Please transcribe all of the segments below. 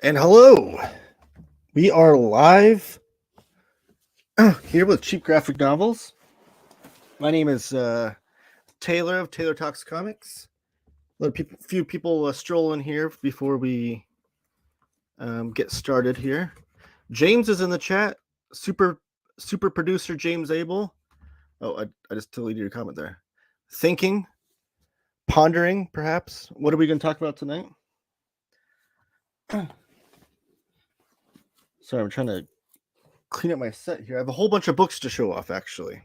And hello, we are live here with Cheap Graphic Novels. My name is Taylor of Taylor Talks Comics. Few people stroll in here before we get started here. James is in the chat. Super producer James Abel. Oh, I just deleted your comment there. Thinking, pondering, perhaps. What are we going to talk about tonight? Sorry, I'm trying to clean up my set here. I have a whole bunch of books to show off, actually.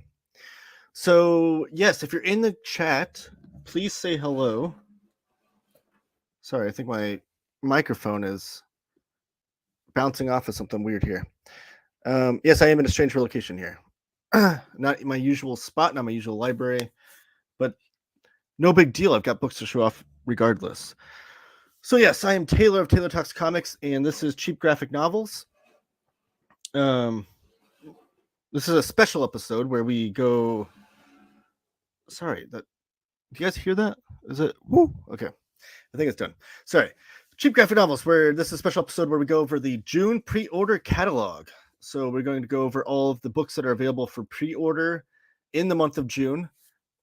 So, yes, if you're in the chat, please say hello. Sorry, I think my microphone is bouncing off of something weird here. Yes, I am in a strange location here. Not my usual spot, not my usual library, but no big deal. I've got books to show off regardless. So, yes, I am Taylor of Taylor Talks Comics, and this is Cheap Graphic Novels. This is a special episode where we go... Sorry, do you guys hear that? Is it? Woo! Okay. I think it's done. Sorry. Cheap Graphic Novels, where this is a special episode where we go over the June pre-order catalog. So we're going to go over all of the books that are available for pre-order in the month of June.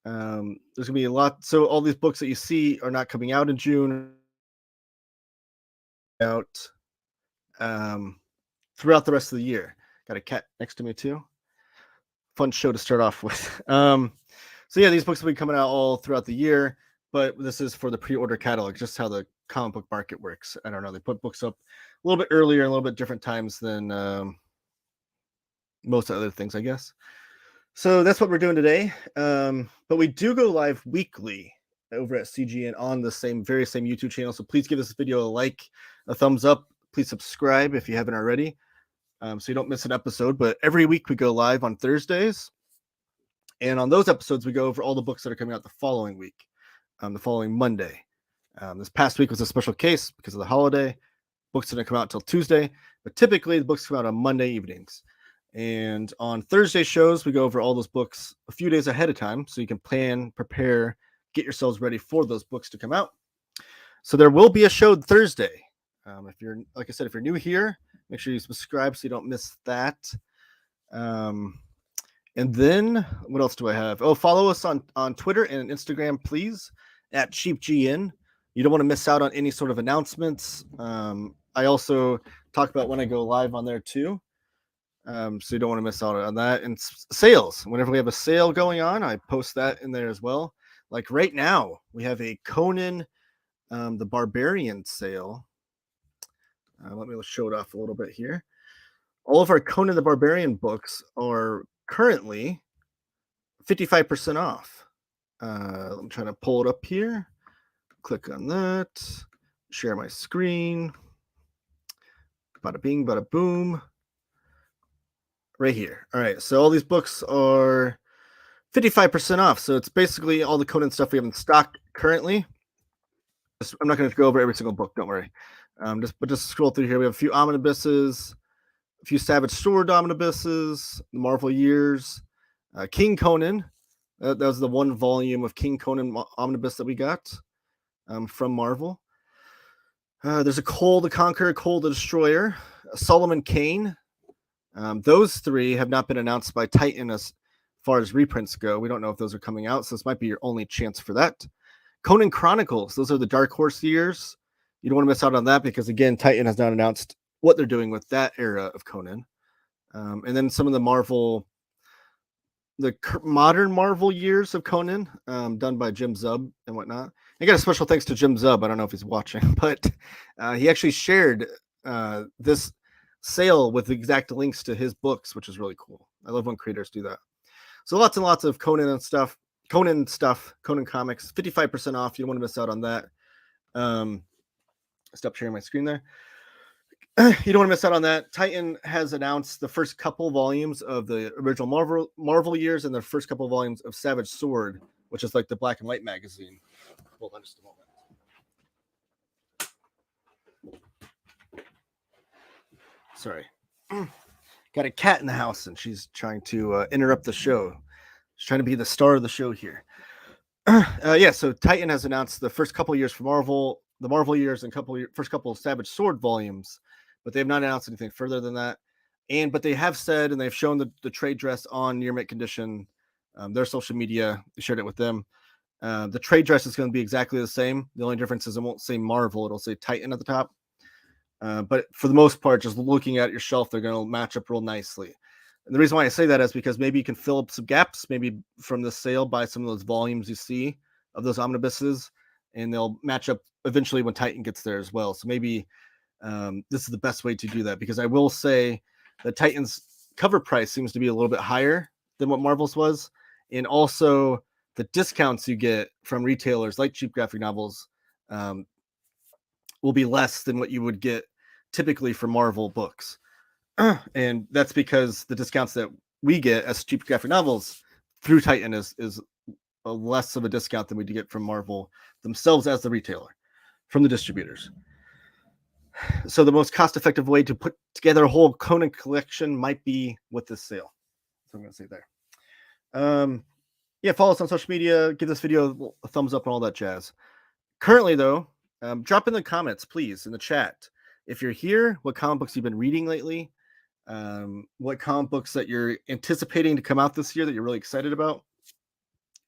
There's going to be a lot. So all these books that you see are not coming out in June. Out throughout the rest of the year. Got a cat next to me too. Fun show to start off with. So yeah, these books will be coming out all throughout the year, but this is for the pre-order catalog, just how the comic book market works. I don't know. They put books up a little bit earlier, a little bit different times than most other things, I guess. So that's what we're doing today. But we do go live weekly over at CGN on the very same YouTube channel. So please give this video a like, a thumbs up. Please subscribe if you haven't already, so you don't miss an episode. But every week we go live on Thursdays. And on those episodes, we go over all the books that are coming out the following week, the following Monday. This past week was a special case because of the holiday. Books didn't come out until Tuesday, but typically the books come out on Monday evenings. And on Thursday shows, we go over all those books a few days ahead of time so you can plan, prepare, get yourselves ready for those books to come out. So there will be a show Thursday. If you're, like I said, if you're new here, make sure you subscribe so you don't miss that. And then what else do I have? Oh, follow us on Twitter and Instagram, please, at CheapGN. You don't want to miss out on any sort of announcements. I also talk about when I go live on there too. So you don't want to miss out on that. And sales. Whenever we have a sale going on, I post that in there as well. Like right now, we have a Conan the Barbarian sale. Let me show it off a little bit here. All of our Conan the Barbarian books are currently 55% off. I'm trying to pull it up here. Click on that. Share my screen. Bada bing, bada boom. Right here. All right. So all these books are 55% off. So it's basically all the Conan stuff we have in stock currently. I'm not going to go over every single book. Don't worry. Just scroll through here. We have a few omnibuses, a few Savage Sword omnibuses, the Marvel Years, King Conan. That was the one volume of King Conan omnibus that we got from Marvel. There's a Cole the Conqueror, Cole the Destroyer, Solomon Kane. Those three have not been announced by Titan as far as reprints go. We don't know if those are coming out, so this might be your only chance for that. Conan Chronicles. Those are the Dark Horse years. You don't want to miss out on that because, again, Titan has not announced what they're doing with that era of Conan. And then some of the modern Marvel years of Conan, done by Jim Zub and whatnot. I got a special thanks to Jim Zub. I don't know if he's watching, but he actually shared this sale with exact links to his books, which is really cool. I love when creators do that. So lots and lots of Conan stuff, Conan comics, 55% off. You don't want to miss out on that. Stop sharing my screen there. You don't want to miss out on that. Titan has announced the first couple volumes of the original Marvel years and the first couple volumes of Savage Sword, which is like the black and white magazine. Hold on just a moment. Sorry. Got a cat in the house and she's trying to interrupt the show. She's trying to be the star of the show here. So Titan has announced the first couple years for Marvel the Marvel years and first couple of Savage Sword volumes, but they have not announced anything further than that. But they have said, and they've shown the trade dress on near mint condition. Their social media shared it with them. The trade dress is going to be exactly the same. The only difference is it won't say Marvel; it'll say Titan at the top. But for the most part, just looking at your shelf, they're going to match up real nicely. And the reason why I say that is because maybe you can fill up some gaps, maybe from the sale, buy some of those volumes you see of those omnibuses, and they'll match up eventually when Titan gets there as well. So maybe this is the best way to do that, because I will say that Titan's cover price seems to be a little bit higher than what Marvel's was. And also the discounts you get from retailers like Cheap Graphic Novels will be less than what you would get typically for Marvel books. And that's because the discounts that we get as Cheap Graphic Novels through Titan is a less of a discount than we get from Marvel themselves as the retailer, from the distributors. So the most cost-effective way to put together a whole Conan collection might be with this sale. So I'm going to say there. Yeah, follow us on social media. Give this video a thumbs up and all that jazz. Currently, though, drop in the comments, please, in the chat. If you're here, what comic books you've been reading lately, what comic books that you're anticipating to come out this year that you're really excited about.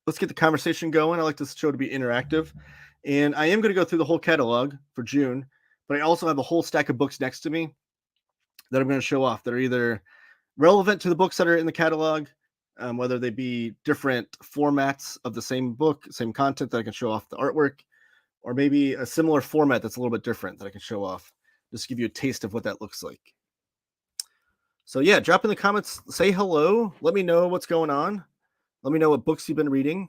Let's get the conversation going. I like this show to be interactive. And I am going to go through the whole catalog for June, but I also have a whole stack of books next to me that I'm going to show off that are either relevant to the books that are in the catalog, whether they be different formats of the same book, same content that I can show off the artwork, or maybe a similar format that's a little bit different that I can show off, just to give you a taste of what that looks like. So yeah, drop in the comments, say hello, let me know what's going on. Let me know what books you've been reading.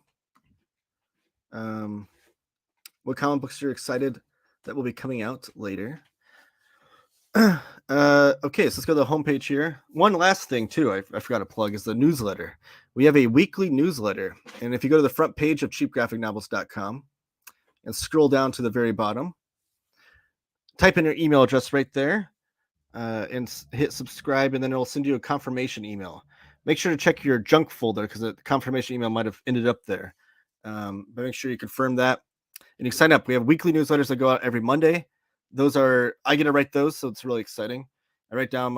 What comic books you're excited that will be coming out later. Okay, so let's go to the homepage here. One last thing too, I forgot to plug, is the newsletter. We have a weekly newsletter, and if you go to the front page of cheapgraphicnovels.com and scroll down to the very bottom, type in your email address right there, and hit subscribe, and then it'll send you a confirmation email. Make sure to check your junk folder, because the confirmation email might have ended up there. But make sure you confirm that, and you sign up. We have weekly newsletters that go out every Monday. I get to write those, so it's really exciting. I write down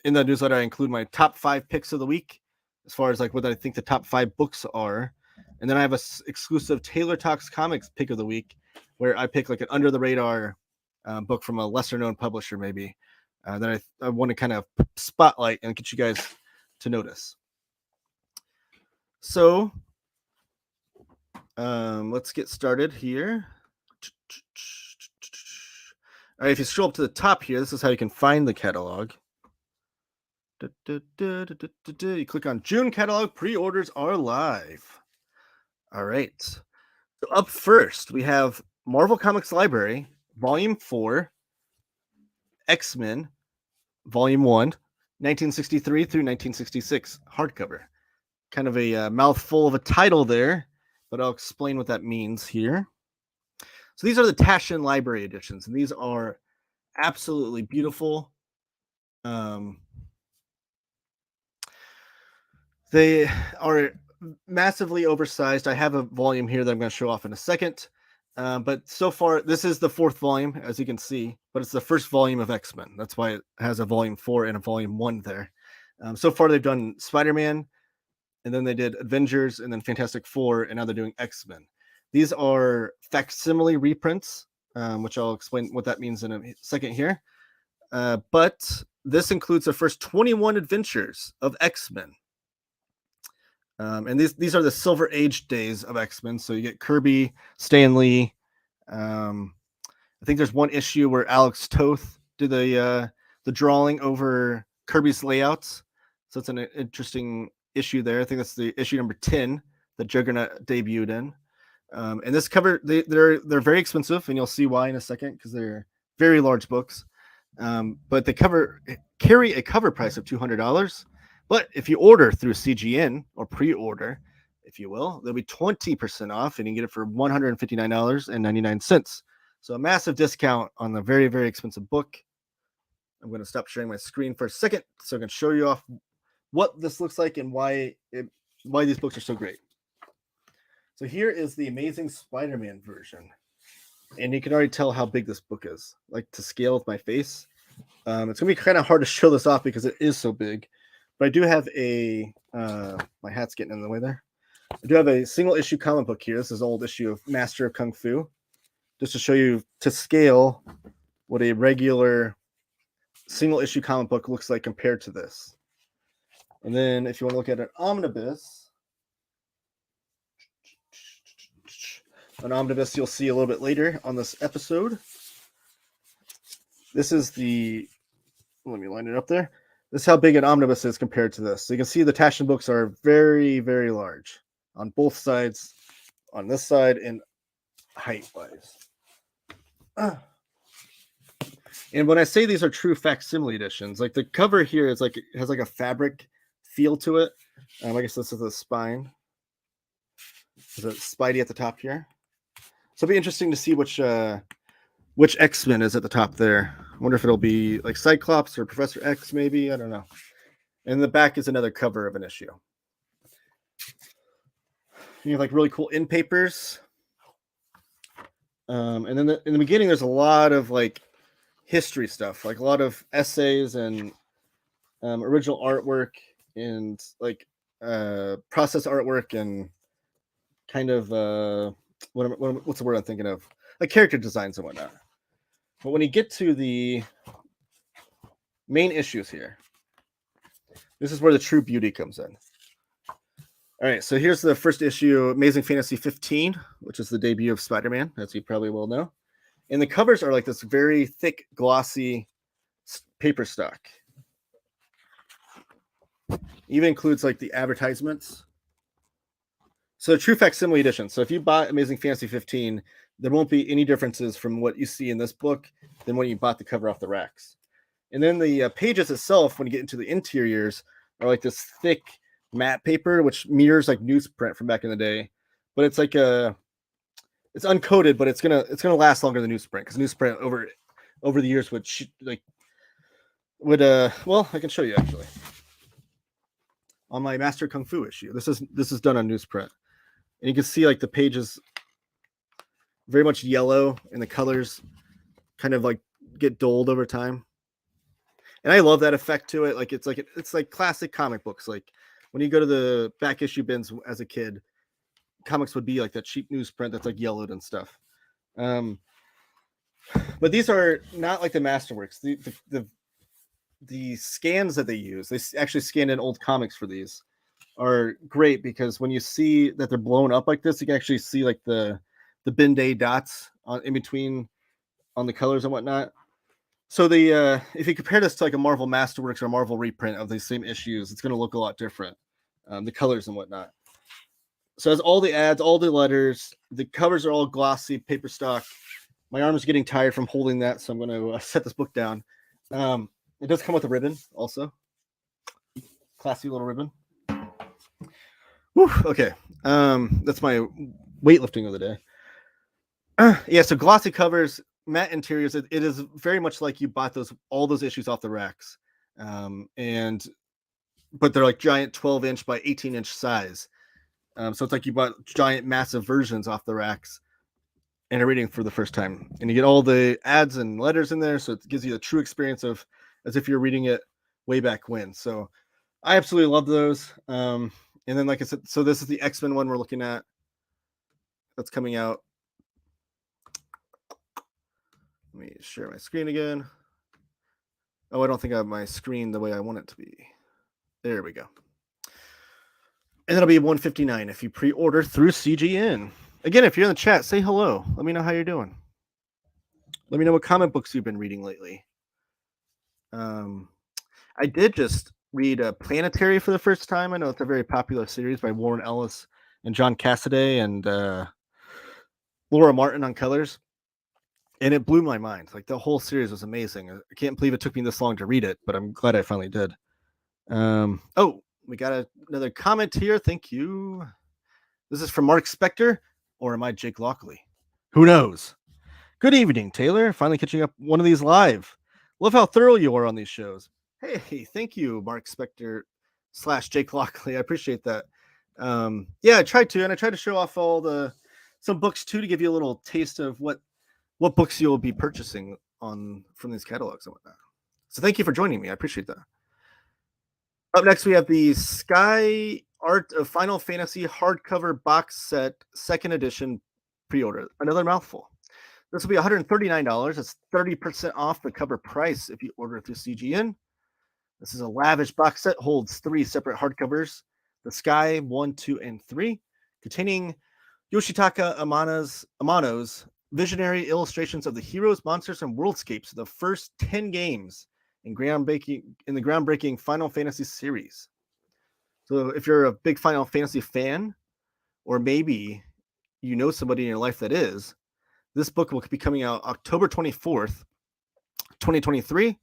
in the newsletter, I include my top 5 picks of the week, as far as like what I think the top 5 books are. And then I have a exclusive Taylor Talks Comics pick of the week, where I pick like an under the radar book from a lesser known publisher, maybe, that I want to kind of spotlight and get you guys to notice. So let's get started here. All right, if you scroll up to the top here, this is how you can find the catalog. You click on June catalog, pre-orders are live. All right, so up first we have Marvel Comics Library, Volume 4, X-Men, Volume 1, 1963 through 1966, hardcover. Kind of a mouthful of a title there, but I'll explain what that means here. So these are the Taschen Library editions, and these are absolutely beautiful. They are massively oversized. I have a volume here that I'm going to show off in a second. But so far, this is the 4th volume, as you can see, but it's the first volume of X-Men. That's why it has a volume 4 and a volume 1 there. So far, they've done Spider-Man, and then they did Avengers, and then Fantastic Four, and now they're doing X-Men. These are facsimile reprints, which I'll explain what that means in a second here. But this includes the first 21 adventures of X-Men. And these are the Silver Age days of X-Men. So you get Kirby, Stan Lee. I think there's one issue where Alex Toth did the drawing over Kirby's layouts. So it's an interesting issue there. I think that's the issue number 10 that Juggernaut debuted in. And this cover, they're very expensive, and you'll see why in a second, because they're very large books. But they carry a cover price of $200. But if you order through CGN, or pre-order, if you will, they'll be 20% off, and you can get it for $159.99. So a massive discount on the very, very expensive book. I'm going to stop sharing my screen for a second so I can show you off what this looks like and why these books are so great. So here is the Amazing Spider-Man version. And you can already tell how big this book is, like to scale with my face. It's gonna be kind of hard to show this off because it is so big. But I do have a my hat's getting in the way there. I do have a single issue comic book here. This is an old issue of Master of Kung Fu, just to show you to scale what a regular single issue comic book looks like compared to this. And then if you want to look at an omnibus you'll see a little bit later on this episode. This is the, let me line it up there. This is how big an omnibus is compared to this. So you can see the Taschen books are very, very large on both sides, on this side and height-wise. And when I say these are true facsimile editions, like the cover here is like, it has like a fabric feel to it. I guess this is the spine. There's a Spidey at the top here. So it'll be interesting to see which X-Men is at the top there. I wonder if it'll be like Cyclops or Professor X, maybe. I don't know. And the back is another cover of an issue. You have like really cool in papers. And then in the beginning, there's a lot of like history stuff, like a lot of essays and original artwork and like process artwork and kind of what's the word I'm thinking of? Like character designs and whatnot. But when you get to the main issues here, this is where the true beauty comes in. All right, so here's the first issue, Amazing Fantasy 15, which is the debut of Spider-Man, as you probably will know. And the covers are like this very thick, glossy paper stock. Even includes like the advertisements. So true facsimile edition. So if you bought Amazing Fantasy 15, there won't be any differences from what you see in this book than when you bought the cover off the racks. And then the pages itself, when you get into the interiors, are like this thick matte paper, which mirrors like newsprint from back in the day. But it's like it's uncoated, but it's gonna last longer than newsprint, because newsprint over the years would well, I can show you actually. On my Master Kung Fu issue, this is done on newsprint. And you can see like the pages very much yellow and the colors kind of like get dulled over time. And I love that effect to it. Like it's like classic comic books. Like when you go to the back issue bins as a kid, comics would be like that cheap newsprint that's like yellowed and stuff. But these are not like the Masterworks. The scans that they use, they actually scanned in old comics for these, are great, because when you see that they're blown up like this, you can actually see like the Ben-Day dots in between on the colors and whatnot. So if you compare this to like a Marvel Masterworks or a Marvel reprint of these same issues, it's going to look a lot different, the colors and whatnot. So as all the ads, all the letters, the covers are all glossy paper stock. My arm is getting tired from holding that, so I'm going to set this book down. It does come with a ribbon also. Classy little ribbon. Whew, okay. That's my weightlifting of the day. Yeah, so glossy covers, matte interiors. It is very much like you bought all those issues off the racks. But they're like giant 12-inch by 18-inch size. So it's like you bought giant, massive versions off the racks and are reading for the first time. And you get all the ads and letters in there, so it gives you a true experience of as if you're reading it way back when. So I absolutely love those. And then, like I said, so this is the X-Men one we're looking at. That's coming out. Let me share my screen again. Oh, I don't think I have my screen the way I want it to be. There we go. And it'll be $159 if you pre-order through CGN. Again, if you're in the chat, say hello. Let me know how you're doing. Let me know what comic books you've been reading lately. I did just read Planetary for the first time. I know it's a very popular series by Warren Ellis and John Cassaday and Laura Martin on colors. And it blew my mind. Like the whole series was amazing. I can't believe it took me this long to read it, but I'm glad I finally did. Oh, we got another comment here. Thank you. This is from Mark Spector, or am I Jake Lockley? Who knows? Good evening, Taylor. Finally catching up one of these live. Love how thorough you are on these shows. Hey, thank you, Mark Spector / Jake Lockley. I appreciate that. Yeah, I tried to, and I tried to show off some books too, to give you a little taste of what what books you'll be purchasing from these catalogs and whatnot. So thank you for joining me. I appreciate that. Up next, we have the Sky Art of Final Fantasy hardcover box set, second edition pre-order. Another mouthful. This will be $139. That's 30% off the cover price if you order through CGN. This is a lavish box set, holds 3 separate hardcovers, the Sky 1, 2, and 3, containing Yoshitaka Amano's visionary illustrations of the heroes, monsters, and worldscapes of the first 10 games in the groundbreaking Final Fantasy series. So if you're a big Final Fantasy fan, or maybe you know somebody in your life that is, this book will be coming out October 24th, 2023, and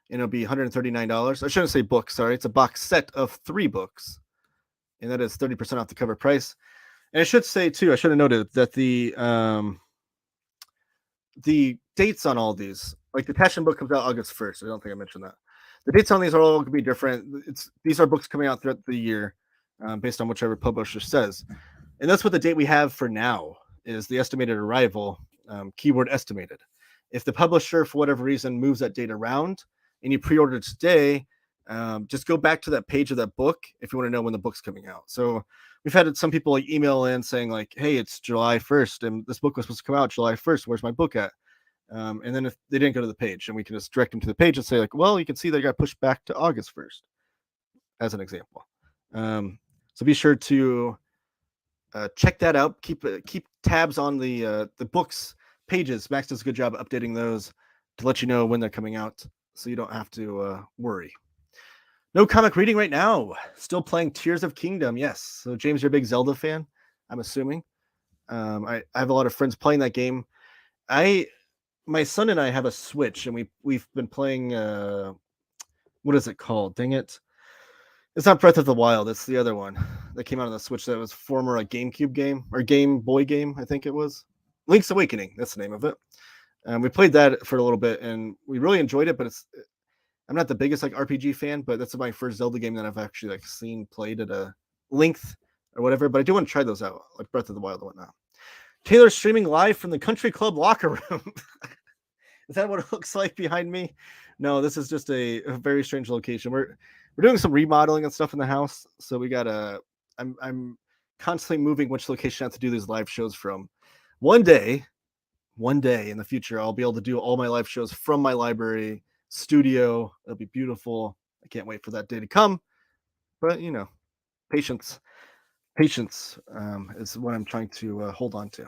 it'll be $139. I shouldn't say book, sorry. It's a box set of 3 books, and that is 30% off the cover price. And I should say, too, I should have noted that the dates on all these, like the Passion book comes out August 1st. I don't think I mentioned that. The dates on these are all going to be different. These are books coming out throughout the year based on whichever publisher says. And that's what the date we have for now is the estimated arrival, keyword estimated. If the publisher, for whatever reason, moves that date around and you pre-order today, just go back to that page of that book if you want to know when the book's coming out. So we've had some people like email in saying like, hey, it's July 1st and this book was supposed to come out July 1st. Where's my book at? And then if they didn't go to the page, and we can just direct them to the page and say like, well, you can see they got pushed back to August 1st as an example. So be sure to check that out. Keep tabs on the books pages. Max does a good job of updating those to let you know when they're coming out, so you don't have to worry. No comic reading right now. Still playing Tears of Kingdom. Yes. So James, you're a big Zelda fan, I'm assuming. I have a lot of friends playing that game. My son and I have a Switch, and we've been playing. What is it called? Dang it! It's not Breath of the Wild. It's the other one that came out on the Switch that was former a GameCube game or Game Boy game. I think it was Link's Awakening. That's the name of it. We played that for a little bit, and we really enjoyed it. But I'm not the biggest like RPG fan, but that's my first Zelda game that I've actually like seen played at a length or whatever. But I do want to try those out, like Breath of the Wild and whatnot. Taylor's streaming live from the Country Club locker room. Is that what it looks like behind me? No, this is just a very strange location. We're doing some remodeling and stuff in the house, so we got I'm constantly moving which location I have to do these live shows from. One day in the future, I'll be able to do all my live shows from my library studio. It'll be beautiful. I can't wait for that day to come. But patience is what I'm trying to hold on to.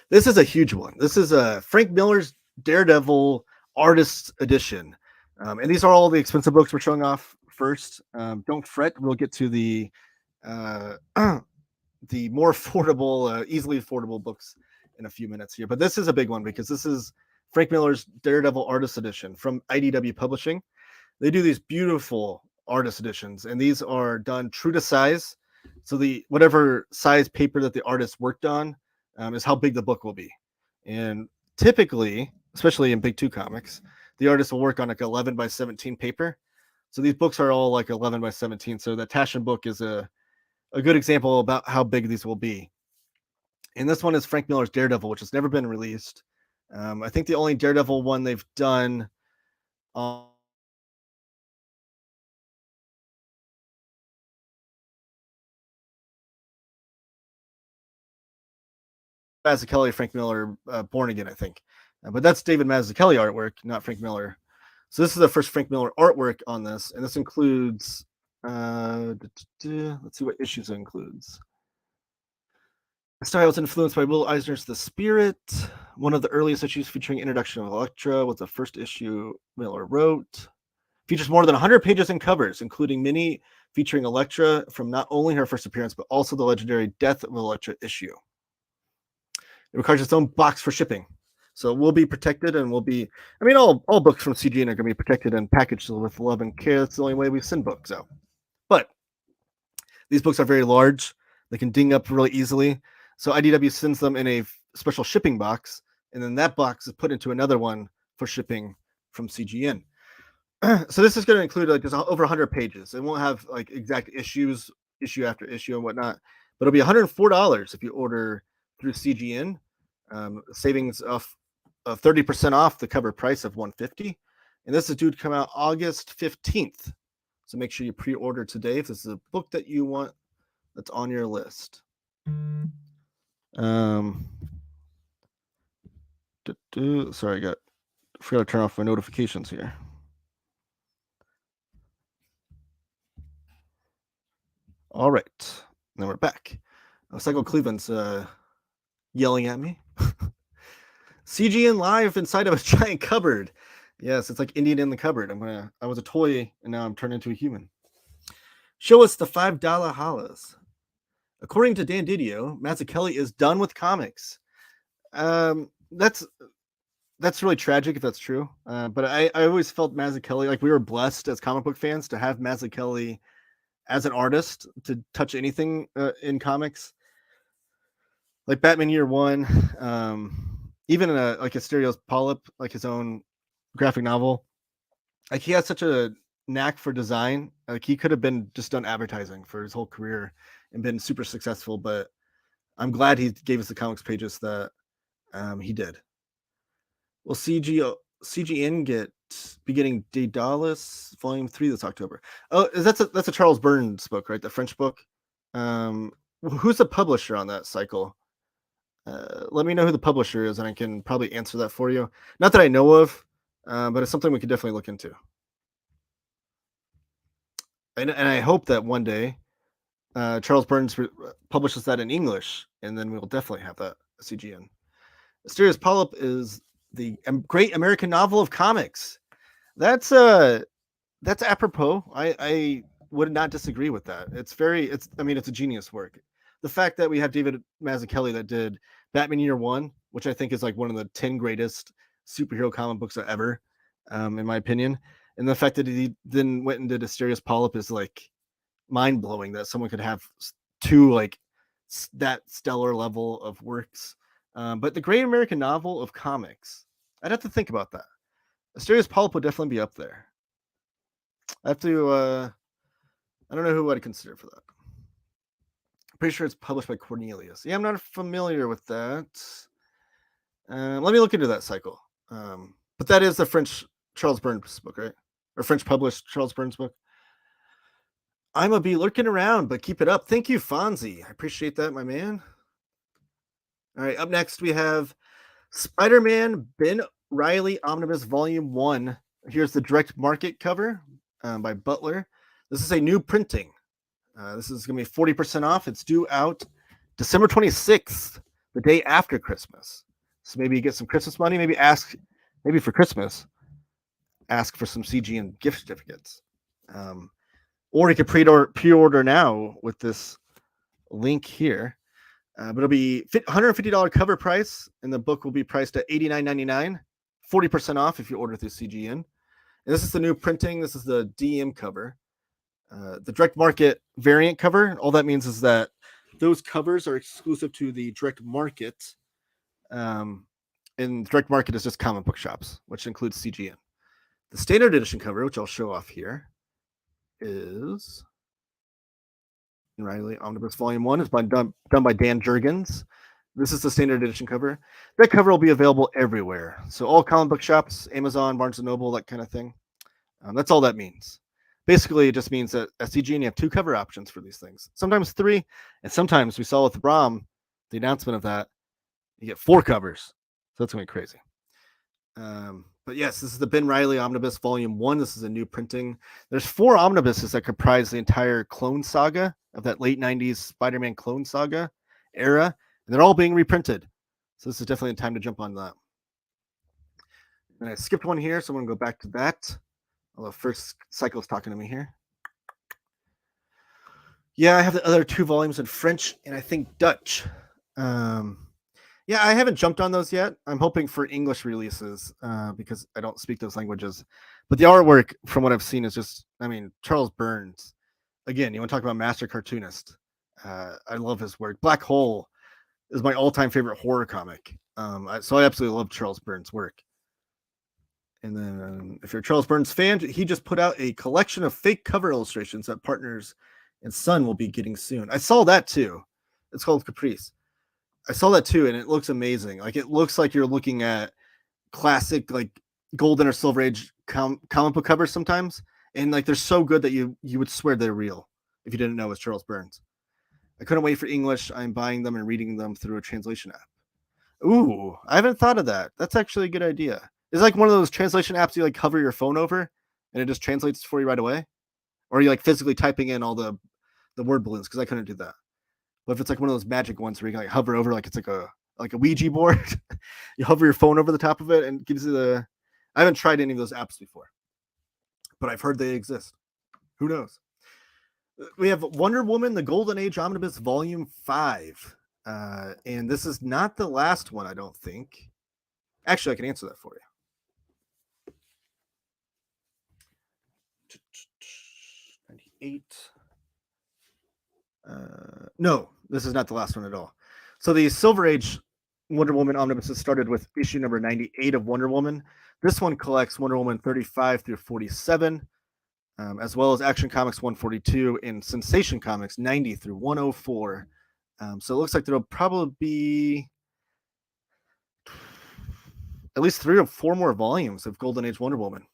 This is a huge one. This is Frank Miller's Daredevil Artist Edition. And these are all the expensive books we're showing off first. Don't fret. We'll get to the more affordable, easily affordable books in a few minutes here. But this is a big one because this is Frank Miller's Daredevil Artist Edition from IDW Publishing. They do these beautiful artist editions, and these are done true to size. So whatever size paper that the artist worked on is how big the book will be. And typically, especially in Big 2 comics, the artist will work on like 11 by 17 paper. So these books are all like 11 by 17. So the Taschen book is a good example about how big these will be. And this one is Frank Miller's Daredevil, which has never been released. I think the only Daredevil one they've done Mazzucchelli, Frank Miller, Born Again, I think. But that's David Mazzucchelli artwork, not Frank Miller. So this is the first Frank Miller artwork on this, and this includes, let's see what issues it includes. The style was influenced by Will Eisner's The Spirit. One of the earliest issues featuring introduction of Elektra was the first issue Miller wrote. Features more than 100 pages and covers, including many featuring Elektra from not only her first appearance, but also the legendary Death of Elektra issue. It requires its own box for shipping. So it will be protected and will be, all books from CGN are going to be protected and packaged with love and care. That's the only way we send books out. But these books are very large. They can ding up really easily. So IDW sends them in a special shipping box, and then that box is put into another one for shipping from CGN. So this is going to include like there's over 100 pages. It won't have like exact issues, issue after issue and whatnot, but it'll be $104 if you order through CGN. savings of 30% off the cover price of $150. And this is due to come out August 15th. So make sure you pre-order today if this is a book that you want that's on your list. Sorry, I forgot to turn off my notifications here. All right, then we're back. Cycle Cleveland's yelling at me. CGN live inside of a giant cupboard. Yes, it's like Indian in the cupboard. I was a toy and now I'm turned into a human. Show us the $5 holas. According to Dan Didio, Mazzucchelli is done with comics. That's really tragic if that's true. But I always felt Mazzucchelli, like we were blessed as comic book fans to have Mazzucchelli as an artist to touch anything in comics. Like Batman Year One, even like Asterios Polyp, like his own graphic novel. Like he has such a knack for design. Like he could have been just done advertising for his whole career and been super successful, but I'm glad he gave us the comics pages that he did. Will CGN be getting Daedalus Volume 3 this October? Oh, that's a Charles Burns book, right? The French book. Who's the publisher on that cycle? Let me know who the publisher is, and I can probably answer that for you. Not that I know of, but it's something we could definitely look into. And I hope that one day Charles Burns publishes that in English, and then we'll definitely have that CGN. Asterios Polyp is the great American novel of comics. That's apropos. I would not disagree with that. It's a genius work. The fact that we have David Mazzucchelli that did Batman Year One, which I think is like one of the 10 greatest superhero comic books ever, in my opinion, and the fact that he then went and did Asterios Polyp is like mind blowing. That someone could have two like that stellar level of works. But the great American novel of comics, I'd have to think about that. Asterios Polyp would definitely be up there. I have to. I don't know who I'd consider for that. Pretty sure it's published by Cornelius. Yeah, I'm not familiar with that. Let me look into that cycle. But that is the French Charles Burns book, right? Or French published Charles Burns book. I'm gonna be lurking around, but keep it up. Thank you, Fonzie. I appreciate that, my man. All right, up next we have Spider-Man Ben Reilly Omnibus Volume 1. Here's the direct market cover by Butler. This is a new printing. This is going to be 40% off. It's due out December 26th, the day after Christmas. So maybe you get some Christmas money. Maybe for Christmas, ask for some CGN gift certificates. Or you can pre-order now with this link here. But it'll be $150 cover price, and the book will be priced at $89.99, 40% off if you order through CGN. And this is the new printing. This is the DM cover. The direct market variant cover, all that means is that those covers are exclusive to the direct market. And direct market is just comic book shops, which includes CGN. The standard edition cover, which I'll show off here, is Reilly Omnibus Volume 1. It's done by Dan Jurgens. This is the standard edition cover. That cover will be available everywhere. So all comic book shops, Amazon, Barnes & Noble, that kind of thing. That's all that means. Basically, it just means that at CGN, you have two cover options for these things. Sometimes three, and sometimes we saw with Brahm, the announcement of that, you get 4 covers. So that's going to be crazy. But yes, this is the Ben Reilly Omnibus Volume 1. This is a new printing. There's 4 omnibuses that comprise the entire clone saga of that late 90s Spider-Man clone saga era, and they're all being reprinted. So this is definitely a time to jump on that. And I skipped one here, so I'm going to go back to that. Although first Cycle's talking to me here. Yeah, I have the other 2 volumes in French and I think Dutch. Yeah, I haven't jumped on those yet. I'm hoping for English releases because I don't speak those languages. But the artwork, from what I've seen, is just, Charles Burns. Again, you want to talk about master cartoonist. I love his work. Black Hole is my all-time favorite horror comic. So I absolutely love Charles Burns' work. And then if you're a Charles Burns fan, he just put out a collection of fake cover illustrations that Partners and Son will be getting soon. I saw that too. It's called Caprice. I saw that too, and it looks amazing. Like it looks like you're looking at classic like golden or silver age comic book covers sometimes, and like they're so good that you would swear they're real if you didn't know it was Charles Burns. I couldn't wait for English. I'm buying them and reading them through a translation app. Ooh, I haven't thought of that. That's actually a good idea. It's like one of those translation apps you like hover your phone over and it just translates for you right away, or you like physically typing in all the word balloons, because I couldn't do that. But if it's like one of those magic ones where you can like hover over, like it's like a Ouija board, you hover your phone over the top of it and it gives you the. I haven't tried any of those apps before, but I've heard they exist. Who knows? We have Wonder Woman: The Golden Age Omnibus Volume 5. And this is not the last one, I don't think. Actually, I can answer that for you. 98. No, this is not the last one at all. So the Silver Age Wonder Woman omnibuses started with issue number 98 of Wonder Woman. This one collects Wonder Woman 35 through 47, as well as Action Comics 142 and Sensation Comics 90 through 104. So it looks like there'll probably be at least 3 or 4 more volumes of Golden Age Wonder Woman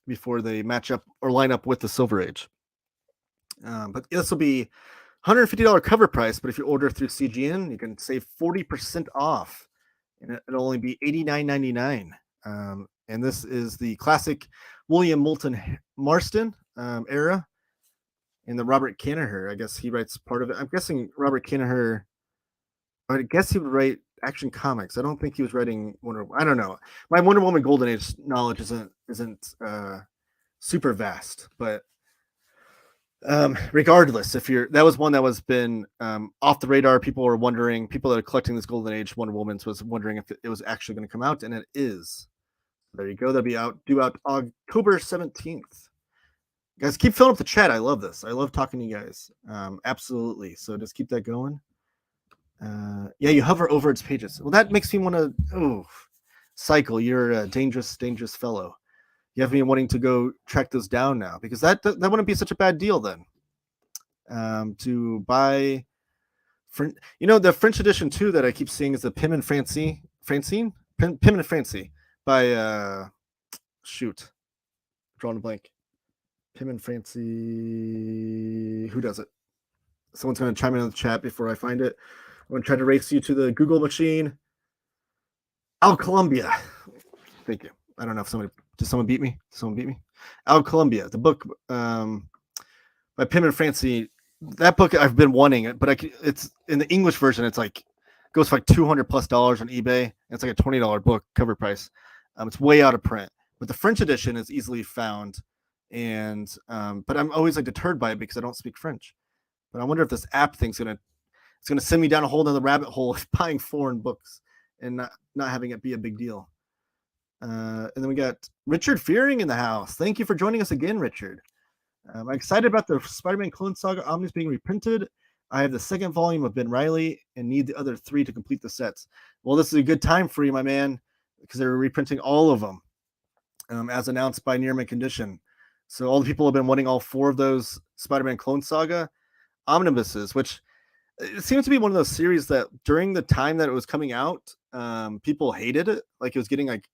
before they match up or line up with the Silver Age. But this will be $150 cover price, but if you order through CGN, you can save 40% off, and it'll only be $89.99. And this is the classic William Moulton Marston era, and the Robert Kanaher. I guess he writes part of it. I'm guessing Robert Kanaher. I guess he would write Action Comics. I don't think he was writing Wonder. I don't know. My Wonder Woman Golden Age knowledge isn't super vast, but regardless, if you're that was one that was been off the radar. People were wondering. People that are collecting this Golden Age Wonder Woman's was wondering if it was actually going to come out, and it is. There you go. That'll be due out October 17th. Guys, keep filling up the chat. I love this. I love talking to you guys. Absolutely. So just keep that going. Yeah, you hover over its pages. Well, that makes me want to. Oh, Cycle, you're a dangerous fellow. You have me wanting to go track those down now, because that wouldn't be such a bad deal then. To buy, the French edition too that I keep seeing is the Pim and Francine, Pim and Francie by drawing a blank. Pim and Francie, who does it? Someone's going to chime in the chat before I find it. I'm going to try to race you to the Google machine. Al Columbia. Thank you. I don't know if someone beat me. Someone beat me. Al Columbia, the book by Pim and Francie. That book I've been wanting it, but it's in the English version. It's like goes for like $200+ on eBay. It's like a $20 book cover price. It's way out of print, but the French edition is easily found. And but I'm always like deterred by it because I don't speak French. But I wonder if this app thing's gonna send me down a whole other rabbit hole of buying foreign books and not having it be a big deal. And then we got Richard Fearing in the house. Thank you for joining us again, Richard. I'm excited about the Spider-Man Clone Saga Omnibus being reprinted. I have the second volume of Ben Reilly and need the other 3 to complete the sets. Well, this is a good time for you, my man, because they're reprinting all of them, as announced by Nearman Condition. So all the people have been wanting all 4 of those Spider-Man Clone Saga omnibuses, which it seems to be one of those series that during the time that it was coming out, people hated it. Like it was getting like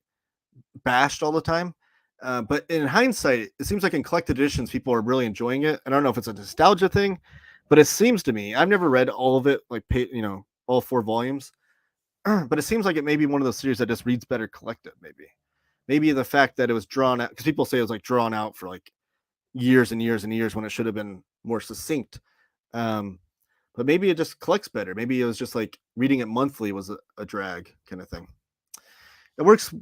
bashed all the time. But in hindsight, it seems like in collected editions, people are really enjoying it. I don't know if it's a nostalgia thing, but it seems to me, I've never read all of it, like, all 4 volumes, but it seems like it may be one of those series that just reads better collected. Maybe the fact that it was drawn out, because people say it was like drawn out for like years and years and years when it should have been more succinct. But maybe it just collects better. Maybe it was just like reading it monthly was a drag kind of thing. It works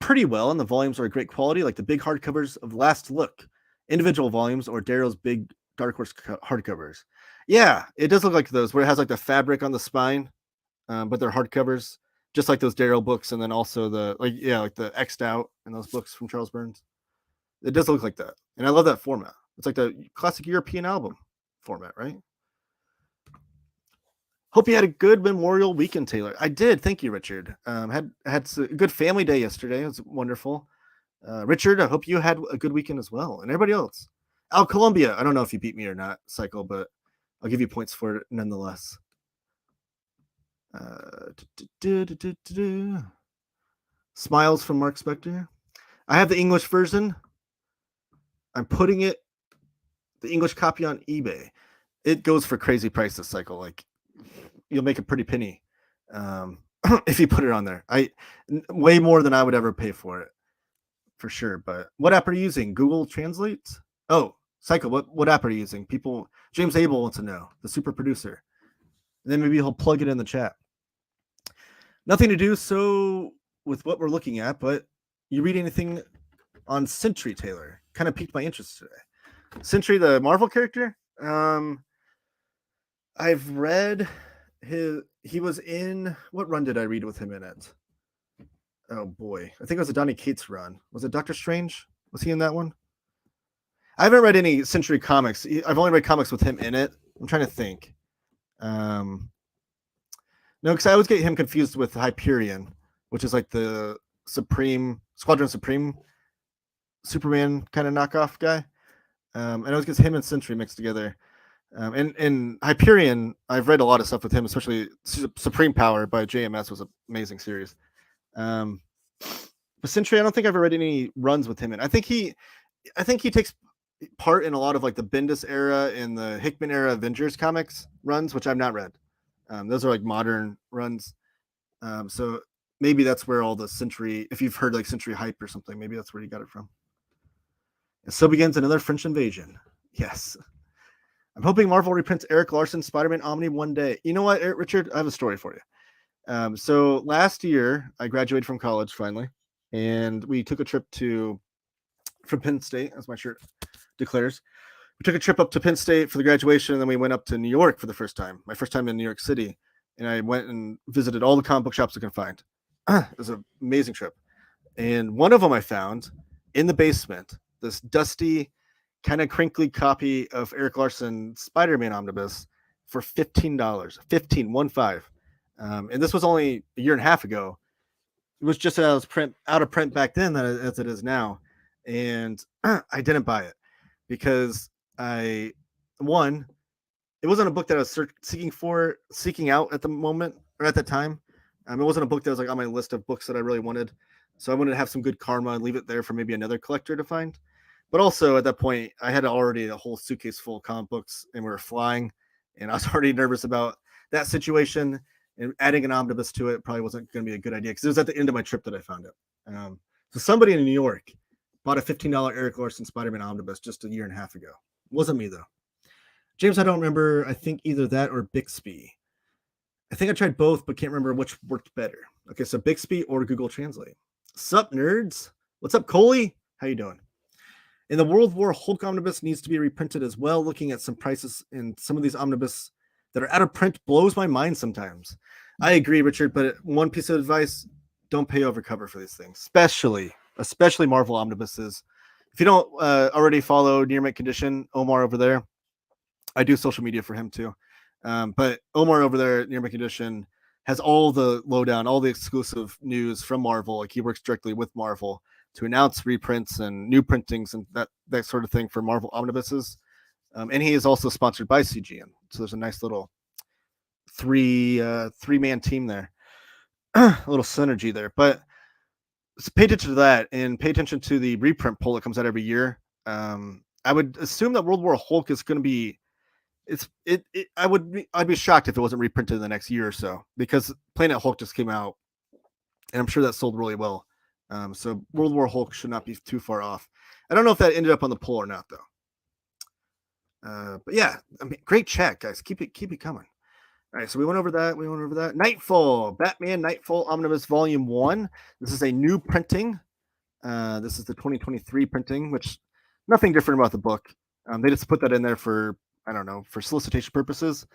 pretty well, and the volumes are great quality, like the big hardcovers of Last Look, individual volumes, or Darrow's big Dark Horse hardcovers. Yeah, it does look like those where it has like the fabric on the spine, but they're hardcovers, just like those Darrow books, and then also the X'd Out and those books from Charles Burns. It does look like that, and I love that format. It's like the classic European album format, right? Hope you had a good Memorial Weekend, Taylor. I did. Thank you, Richard. Had a good family day yesterday. It was wonderful. Richard, I hope you had a good weekend as well. And everybody else. Al Columbia. I don't know if you beat me or not, Cycle, but I'll give you points for it nonetheless. Smiles from Mark Spector. I have the English version. I'm putting the English copy on eBay. It goes for crazy price this cycle. Like, you'll make a pretty penny if you put it on there. Way more than I would ever pay for it, for sure. But what app are you using? Google Translate? Oh, Cycle. What app are you using? James Abel wants to know, the super producer. And then maybe he'll plug it in the chat. Nothing to do so with what we're looking at, but you read anything on Sentry, Taylor? Kind of piqued my interest today. Sentry, the Marvel character. I've read he was in, what run did I read with him in it? Oh boy, I think it was a Donny Cates run. Was it Doctor Strange? Was he in that one? I haven't read any Sentry comics. I've only read comics with him in it. I'm trying to think. No, because I always get him confused with Hyperion, which is like the Squadron Supreme Superman kind of knockoff guy. And I always get him and Sentry mixed together. And Hyperion, I've read a lot of stuff with him, especially Supreme Power by JMS was an amazing series. But Sentry, I don't think I've ever read any runs with him. And I think he takes part in a lot of like the Bendis era and the Hickman era Avengers comics runs, which I've not read. Those are like modern runs. So maybe that's where all the Sentry, if you've heard like Sentry hype or something, maybe that's where you got it from. And so begins another French invasion. Yes. I'm hoping Marvel reprints Eric Larson's Spider-Man Omni one day. You know what, Richard? I have a story for you. So last year, I graduated from college finally, and we took a trip from Penn State, as my shirt declares. We took a trip up to Penn State for the graduation, and then we went up to New York for the first time. My first time in New York City, and I went and visited all the comic book shops I can find. It was an amazing trip. And one of them I found in the basement, this dusty, kind of crinkly copy of Eric Larson Spider-Man Omnibus for $15. 15. And this was only a year and a half ago. It was just out of print back then as it is now. And I didn't buy it because it wasn't a book that I was seeking out at the moment or at that time. It wasn't a book that was like on my list of books that I really wanted. So I wanted to have some good karma and leave it there for maybe another collector to find. But also at that point, I had already a whole suitcase full of comic books and we were flying. And I was already nervous about that situation. And adding an omnibus to it probably wasn't going to be a good idea because it was at the end of my trip that I found it. So somebody in New York bought a $15 Eric Larson Spider-Man omnibus just a year and a half ago. It wasn't me, though. James, I don't remember. I think either that or Bixby. I think I tried both, but can't remember which worked better. Okay, so Bixby or Google Translate. Sup, nerds? What's up, Coley? How you doing? And the World War Hulk omnibus needs to be reprinted as well. Looking at some prices in some of these omnibus that are out of print blows my mind sometimes. I agree, Richard, but one piece of advice, don't pay over cover for these things, especially Marvel omnibuses. If you don't already follow Near Mint Condition, Omar over there, I do social media for him too. But Omar over there at Near Mint Condition has all the lowdown, all the exclusive news from Marvel. Like he works directly with Marvel to announce reprints and new printings and that sort of thing for Marvel omnibuses. And he is also sponsored by CGN. So there's a nice little three-man team there. A little synergy there. But pay attention to that and pay attention to the reprint poll that comes out every year. I would assume that World War Hulk is going to be I'd be shocked if it wasn't reprinted in the next year or so because Planet Hulk just came out and I'm sure that sold really well. So World War Hulk should not be too far off. I don't know if that ended up on the poll or not though. But yeah, I mean, great chat, guys. Keep it coming. All right, so we went over that. Nightfall, Batman Nightfall Omnibus Volume 1. This is a new printing. This is the 2023 printing, which nothing different about the book. They just put that in there for, I don't know, for solicitation purposes.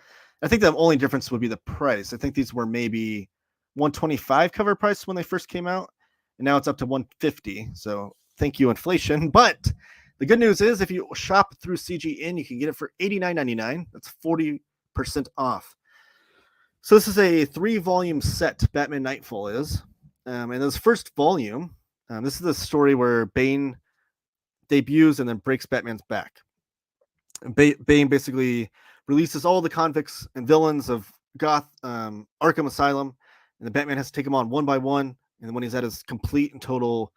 I think the only difference would be the price. I think these were maybe $125 cover price when they first came out, and now it's up to $150. So thank you, inflation. But the good news is if you shop through CGN, you can get it for $89.99. That's 40% off. So this is a 3-volume set, Batman Nightfall is. And this first volume, this is the story where Bane debuts and then breaks Batman's back. Bane basically releases all the convicts and villains of Arkham Asylum, and the Batman has to take him on one by one. And then when he's at his complete and total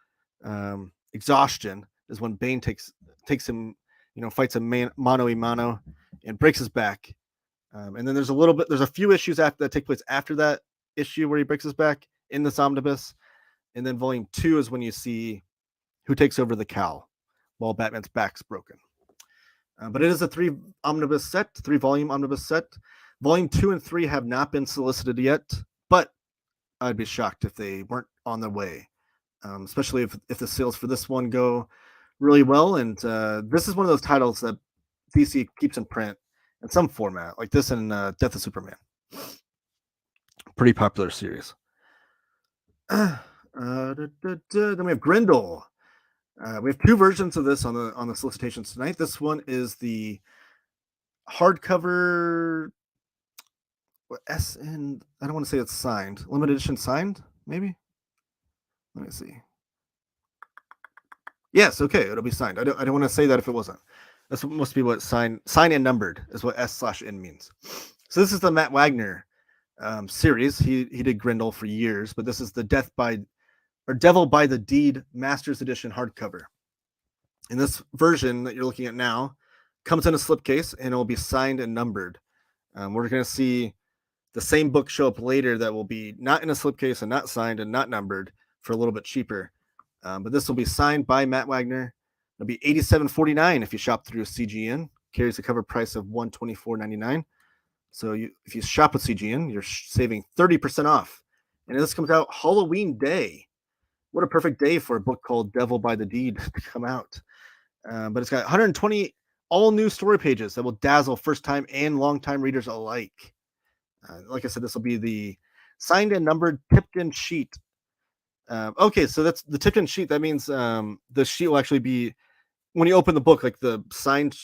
exhaustion, is when Bane takes him, fights him mano a mano and breaks his back. And then there's a few issues that take place after that issue where he breaks his back in this omnibus. And then volume 2 is when you see who takes over the cowl while Batman's back's broken. But it is a 3-volume omnibus set. Volume 2 and 3 have not been solicited yet, but I'd be shocked if they weren't on their way, especially if the sales for this one go really well. And this is one of those titles that DC keeps in print in some format, like this and Death of Superman. Pretty popular series. Then we have Grendel. We have 2 versions of this on the solicitations tonight. This one is the hardcover SN. I don't want to say it's signed. Limited edition signed, maybe. Let me see. Yes, okay, it'll be signed. I don't want to say that if it wasn't. This must be what sign and numbered is what S/N means. So this is the Matt Wagner series. He did Grendel for years, but this is the Devil by the Deed Masters Edition hardcover. And this version that you're looking at now comes in a slipcase and it will be signed and numbered. We're going to see the same book show up later that will be not in a slipcase and not signed and not numbered for a little bit cheaper. But this will be signed by Matt Wagner. It'll be $87.49 if you shop through CGN. Carries a cover price of $124.99. So if you shop with CGN, you're saving 30% off. And this comes out Halloween Day. What a perfect day for a book called Devil by the Deed to come out. But it's got 120 all new story pages that will dazzle first-time and long-time readers alike. Like I said, this will be the signed and numbered tipped-in sheet. Okay, so that's the tipped-in sheet. That means the sheet will actually be, when you open the book, like the signed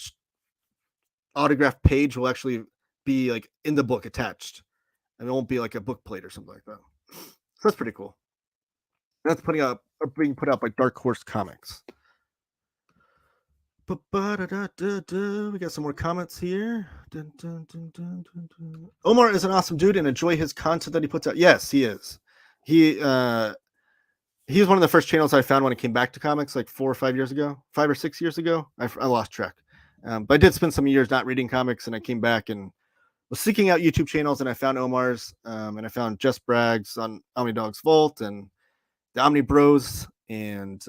autographed page will actually be like in the book attached. And it won't be like a book plate or something like that. So that's pretty cool. That's being put out by Dark Horse Comics. We got some more comments here. Omar is an awesome dude and enjoy his content that he puts out. Yes, he is. He was one of the first channels I found when I came back to comics like 5 or 6 years ago. I lost track. But I did spend some years not reading comics, and I came back and was seeking out YouTube channels, and I found Omar's, and I found Just Bragg's on Omni Dog's Vault and the Omni Bros, and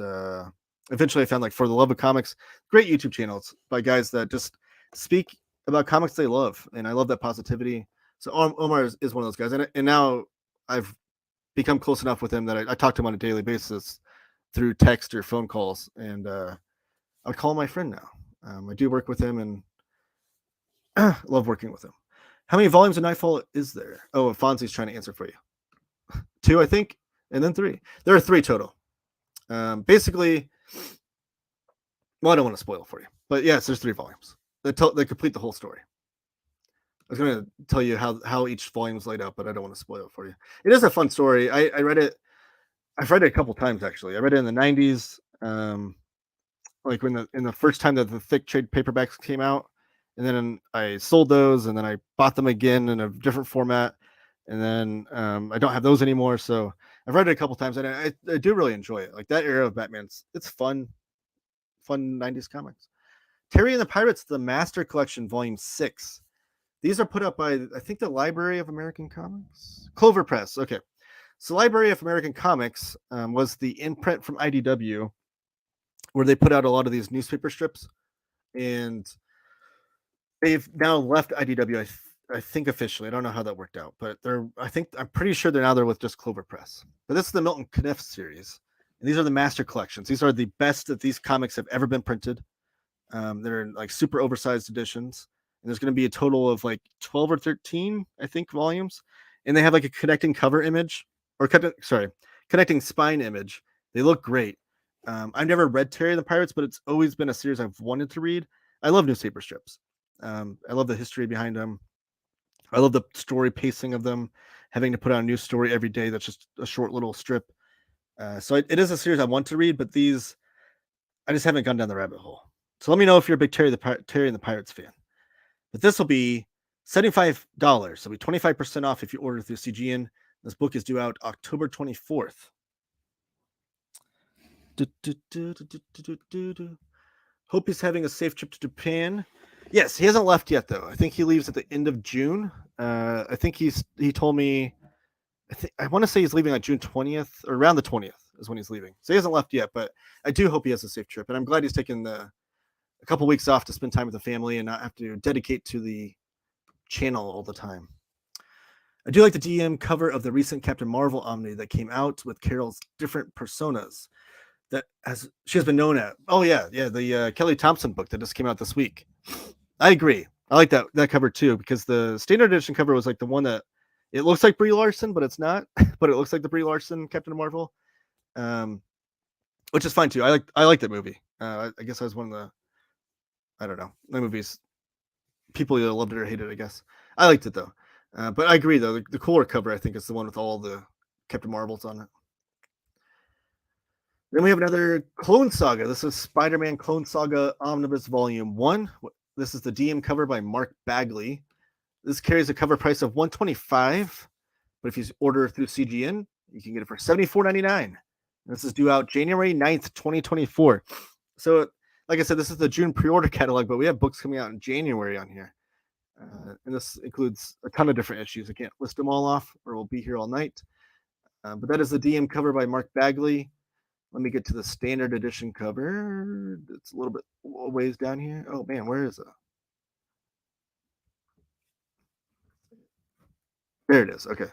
eventually I found like For the Love of Comics, great YouTube channels by guys that just speak about comics they love, and I love that positivity. So Omar is one of those guys, and now I've become close enough with him that I talk to him on a daily basis through text or phone calls, and I would call him my friend now. I do work with him and love working with him. How many volumes of Nightfall is there? Oh, Fonzie's trying to answer for you. 2, I think, and then 3. There are 3 total. Basically, well, I don't want to spoil for you, but yes, there's 3 volumes. They complete the whole story. I was going to tell you how each volume is laid out, but I don't want to spoil it for you. It is a fun story. I read it. I've read it a couple times actually. I read it in the 90s, like in the first time that the thick trade paperbacks came out, and then I sold those, and then I bought them again in a different format, and then I don't have those anymore. So I've read it a couple times, and I do really enjoy it. Like that era of Batman's, it's fun 90s comics. Terry and the Pirates, the Master Collection, Volume 6. These are put up by, I think, the Library of American Comics? Clover Press, okay. So Library of American Comics was the imprint from IDW where they put out a lot of these newspaper strips. And they've now left IDW, I think officially. I don't know how that worked out, but I'm pretty sure they're with just Clover Press. But this is the Milton Caniff series. And these are the Master Collections. These are the best that these comics have ever been printed. They're in like super oversized editions. And there's going to be a total of like 12 or 13, I think, volumes. And they have like a connecting cover image, or connecting spine image. They look great. I've never read Terry and the Pirates, but it's always been a series I've wanted to read. I love newspaper strips. I love the history behind them. I love the story pacing of them, having to put out a new story every day that's just a short little strip. So it is a series I want to read, but these, I just haven't gone down the rabbit hole. So let me know if you're a big Terry and the Pirates fan. But this will be $75. So it'll be 25% off if you order through CGN. This book is due out October 24th. Hope he's having a safe trip to Japan. Yes, he hasn't left yet, though. I think he leaves at the end of June. I think he told me, I want to say he's leaving on June 20th, or around the 20th is when he's leaving. So he hasn't left yet, but I do hope he has a safe trip. And I'm glad he's taken a couple weeks off to spend time with the family and not have to dedicate to the channel all the time. I do like the DM cover of the recent Captain Marvel Omni that came out with Carol's different personas that she has been known at. Oh yeah, the Kelly Thompson book that just came out this week. I agree. I like that cover too, because the standard edition cover was like the one that it looks like Brie Larson, but it's not. But it looks like the Brie Larson Captain Marvel, which is fine too. I like that movie. I guess I was one of the, I don't know, the movies people either loved it or hated it. I guess I liked it though. But I agree though. The cooler cover I think is the one with all the Captain Marvels on it. Then we have another Clone Saga. This is Spider-Man Clone Saga Omnibus Volume 1. This is the DM cover by Mark Bagley. This carries a cover price of $125, but if you order through CGN, you can get it for $74.99. This is due out January 9th, 2024. So, like I said, this is the June pre-order catalog, but we have books coming out in January on here. And this includes a ton of different issues. I can't list them all off, or we'll be here all night. But that is the DM cover by Mark Bagley. Let me get to the standard edition cover. It's a little bit ways down here. Oh man, where is it? There it is. Okay.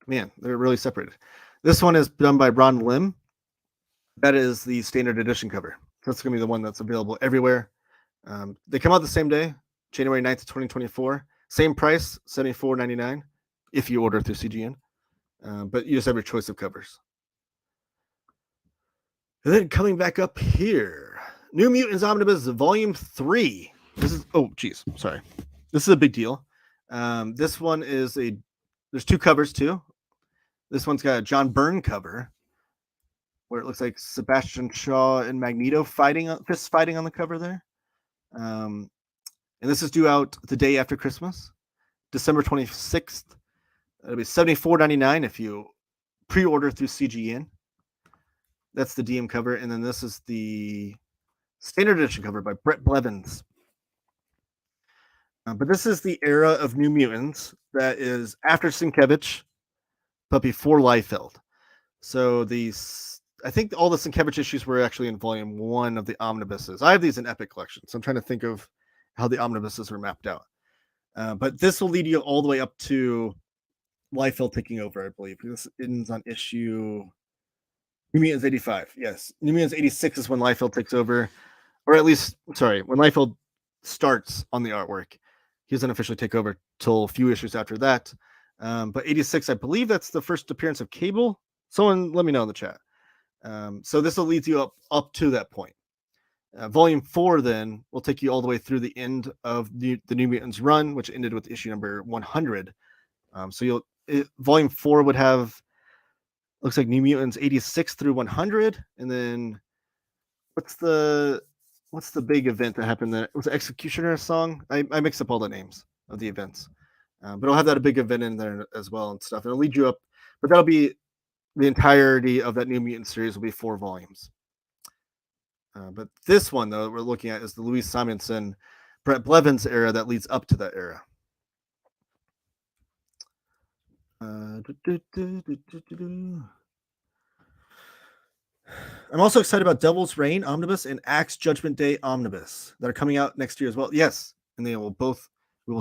Man, they're really separated. This one is done by Ron Lim. That is the standard edition cover. That's going to be the one that's available everywhere. They come out the same day, January 9th, 2024. Same price, $74.99 if you order through CGN. But you just have your choice of covers. And then coming back up here, New Mutants Omnibus Volume 3. This is, sorry. This is a big deal. This one is there's two covers too. This one's got a John Byrne cover where it looks like Sebastian Shaw and Magneto fist fighting on the cover there. And this is due out the day after Christmas, December 26th. It'll be $74.99 if you pre-order through CGN. That's the DM cover. And then this is the standard edition cover by Brett Blevins. But this is the era of New Mutants that is after Sienkiewicz, but before Liefeld. So I think all the Sienkiewicz issues were actually in volume 1 of the omnibuses. I have these in Epic Collection, so I'm trying to think of how the omnibuses were mapped out. But this will lead you all the way up to Liefeld taking over, I believe. This ends on issue New Mutants 85. Yes, New Mutants 86 is when Liefeld takes over, or at least, sorry, when Liefeld starts on the artwork. He doesn't officially take over till a few issues after that. But 86, I believe that's the first appearance of Cable. Someone let me know in the chat. So this will lead you up to that point. Volume 4 then will take you all the way through the end of the New Mutants run, which ended with issue number 100. So Volume 4 would have, looks like New Mutants 86 through 100, and then what's the big event that happened there? It was Executioner song. I mixed up all the names of the events. But I'll have that a big event in there as well and stuff. It'll lead you up, but that'll be the entirety of that New Mutant series will be 4 volumes. But this one, though, we're looking at is the Louise Simonson, Brett Blevins era that leads up to that era. I'm also excited about Devil's Reign Omnibus and Axe Judgment Day Omnibus that are coming out next year as well. Yes, and we will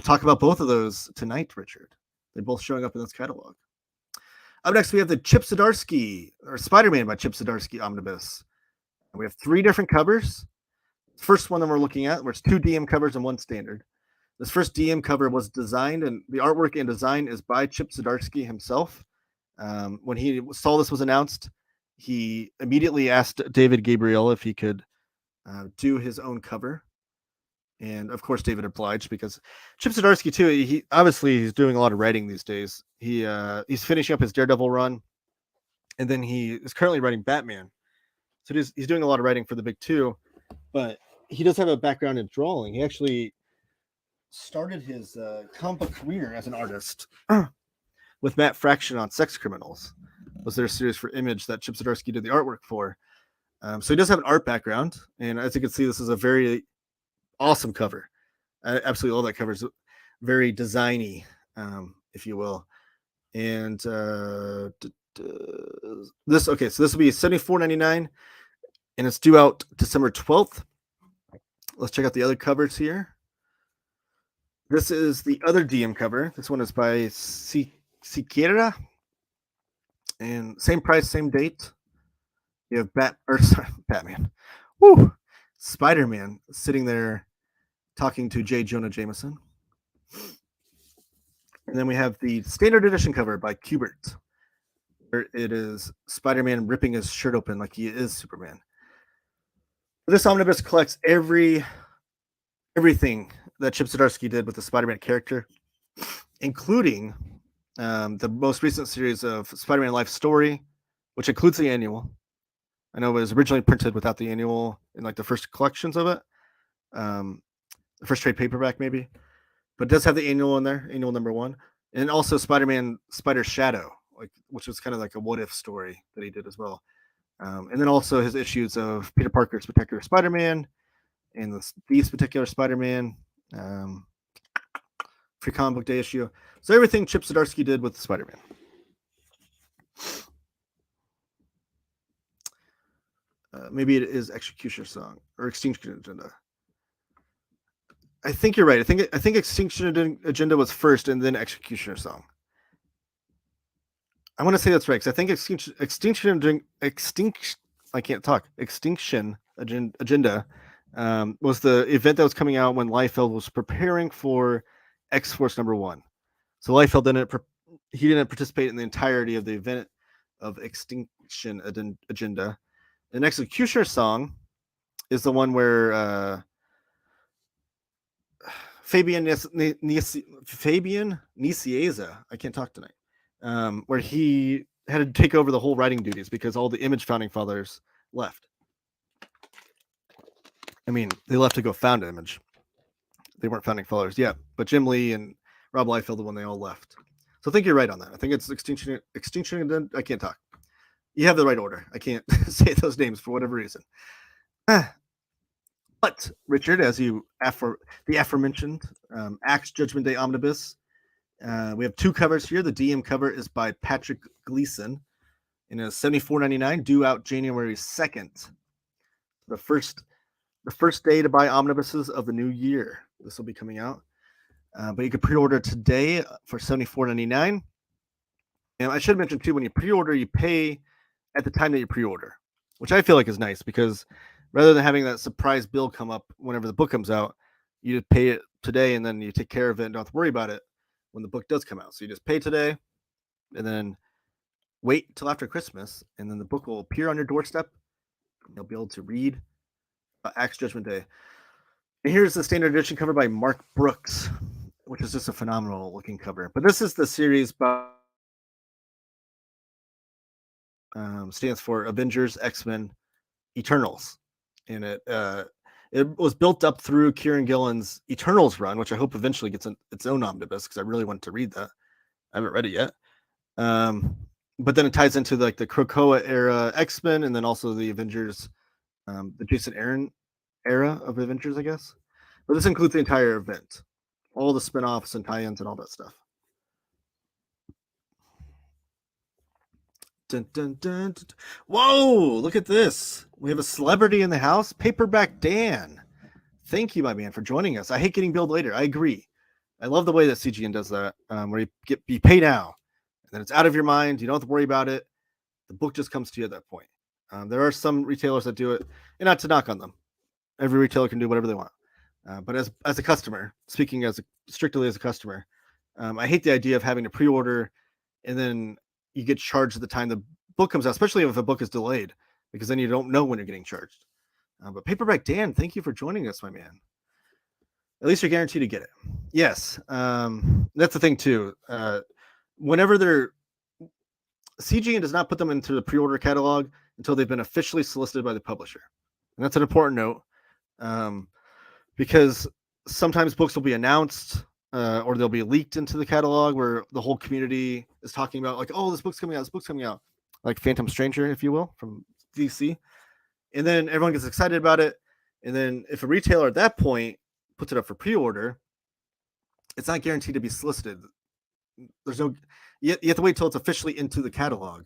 talk about both of those tonight, Richard. They're both showing up in this catalog. Up next, we have the Chip Zdarsky, or Spider-Man by Chip Zdarsky Omnibus. We have 3 different covers. The first one that we're looking at, there's 2 DM covers and 1 standard. This first DM cover was designed, and the artwork and design is by Chip Zdarsky himself. When he saw this was announced, he immediately asked David Gabriel if he could do his own cover. And of course, David obliged, because Chip Zdarsky too. He's doing a lot of writing these days. He's finishing up his Daredevil run, and then he is currently writing Batman. So he's doing a lot of writing for the big 2, but he does have a background in drawing. He actually started his comic book career as an artist with Matt Fraction on Sex Criminals. Was their series for Image that Chip Zdarsky did the artwork for. So he does have an art background, and as you can see, this is a very awesome cover. I absolutely love that cover. It's very designy, if you will. And this, okay, so this will be $74.99, and it's due out December 12th. Let's check out the other covers here. This is the other DM cover. This one is by Siqueira, and same price, same date. You have Batman. Woo! Spider-Man sitting there talking to J. Jonah Jameson. And then we have the standard edition cover by Kubert, where it is Spider-Man ripping his shirt open like he is Superman. This omnibus collects everything that Chip Zdarsky did with the Spider-Man character, including the most recent series of Spider-Man Life Story, which includes the annual. I know it was originally printed without the annual in like the first collections of it, the first trade paperback maybe, but it does have the annual in there, annual number 1, and also Spider-Man Spider Shadow, which was kind of like a what if story that he did as well. And then also his issues of Peter Parker's Spectacular Spider-Man and these particular Spider-Man, free comic book day issue. So everything Chip Zdarsky did with Spider-Man. Maybe it is Executioner Song or Extinction Agenda. I think you're right. I think Extinction Agenda was first and then Executioner Song. I want to say that's right, because I think Extinction Agenda was the event that was coming out when Liefeld was preparing for X-Force number 1. So Liefeld didn't participate in the entirety of the event of Extinction Agenda. An Executioner Song is the one where Fabian Nicieza, I can't talk tonight, where he had to take over the whole writing duties because all the Image founding fathers left. I mean, they left to go found Image. They weren't founding fathers yet, but Jim Lee and Rob Liefeld, when they all left. So I think you're right on that. I think it's Extinction. I can't talk. You have the right order. I can't say those names for whatever reason. But Richard, as the aforementioned Axe Judgment Day Omnibus, we have 2 covers here. The DM cover is by Patrick Gleason and is $74.99, due out January 2nd. The first day to buy omnibuses of the new year. This will be coming out. But you can pre-order today for $74.99. And I should mention too, when you pre-order, you pay at the time that you pre-order, which I feel like is nice, because rather than having that surprise bill come up whenever the book comes out, you just pay it today and then you take care of it and don't have to worry about it when the book does come out. So you just pay today and then wait until after Christmas, and then the book will appear on your doorstep. You'll be able to read Axe Judgment Day. And here's the standard edition cover by Mark Brooks, which is just a phenomenal looking cover. But this is the series by stands for Avengers, X-Men, Eternals, and it was built up through Kieran Gillen's Eternals run, which I hope eventually gets its own omnibus, because I really want to read that. I haven't read it yet. But then it ties into like the Krakoa era X-Men, and then also the Avengers, the Jason Aaron era of Avengers, I guess. But this includes the entire event, all the spin-offs and tie-ins and all that stuff. Dun, dun, dun, dun. Whoa, look at this. We have a celebrity in the house. Paperback Dan. Thank you, my man, for joining us. I hate getting billed later. I agree. I love the way that CGN does that, where you pay now, and then it's out of your mind. You don't have to worry about it. The book just comes to you at that point. There are some retailers that do it, and not to knock on them. Every retailer can do whatever they want. But as a customer, speaking strictly as a customer, I hate the idea of having to pre-order and then you get charged at the time the book comes out, especially if a book is delayed, because then you don't know when you're getting charged. But Paperback Dan, thank you for joining us, my man. At least you're guaranteed to get it. Yes, that's the thing too. Whenever CGN does not put them into the pre-order catalog until they've been officially solicited by the publisher, and that's an important note, because sometimes books will be announced or they'll be leaked into the catalog where the whole community is talking about like, oh, this book's coming out, like Phantom Stranger, if you will, from DC. And then everyone gets excited about it. And then if a retailer at that point puts it up for pre-order, it's not guaranteed to be solicited. There's no, you have to wait till it's officially into the catalog.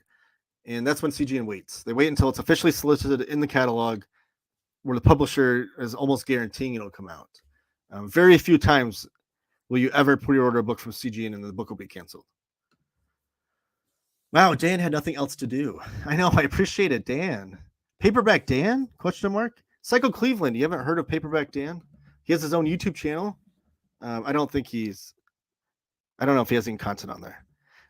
And that's when CGN waits. They wait until it's officially solicited in the catalog where the publisher is almost guaranteeing it'll come out. Very few times will you ever pre-order a book from CGN and the book will be canceled. Wow, Dan had nothing else to do. I know, I appreciate it, Dan. Paperback Dan? Question mark. Psycho Cleveland. You haven't heard of Paperback Dan? He has his own YouTube channel. I don't know if he has any content on there.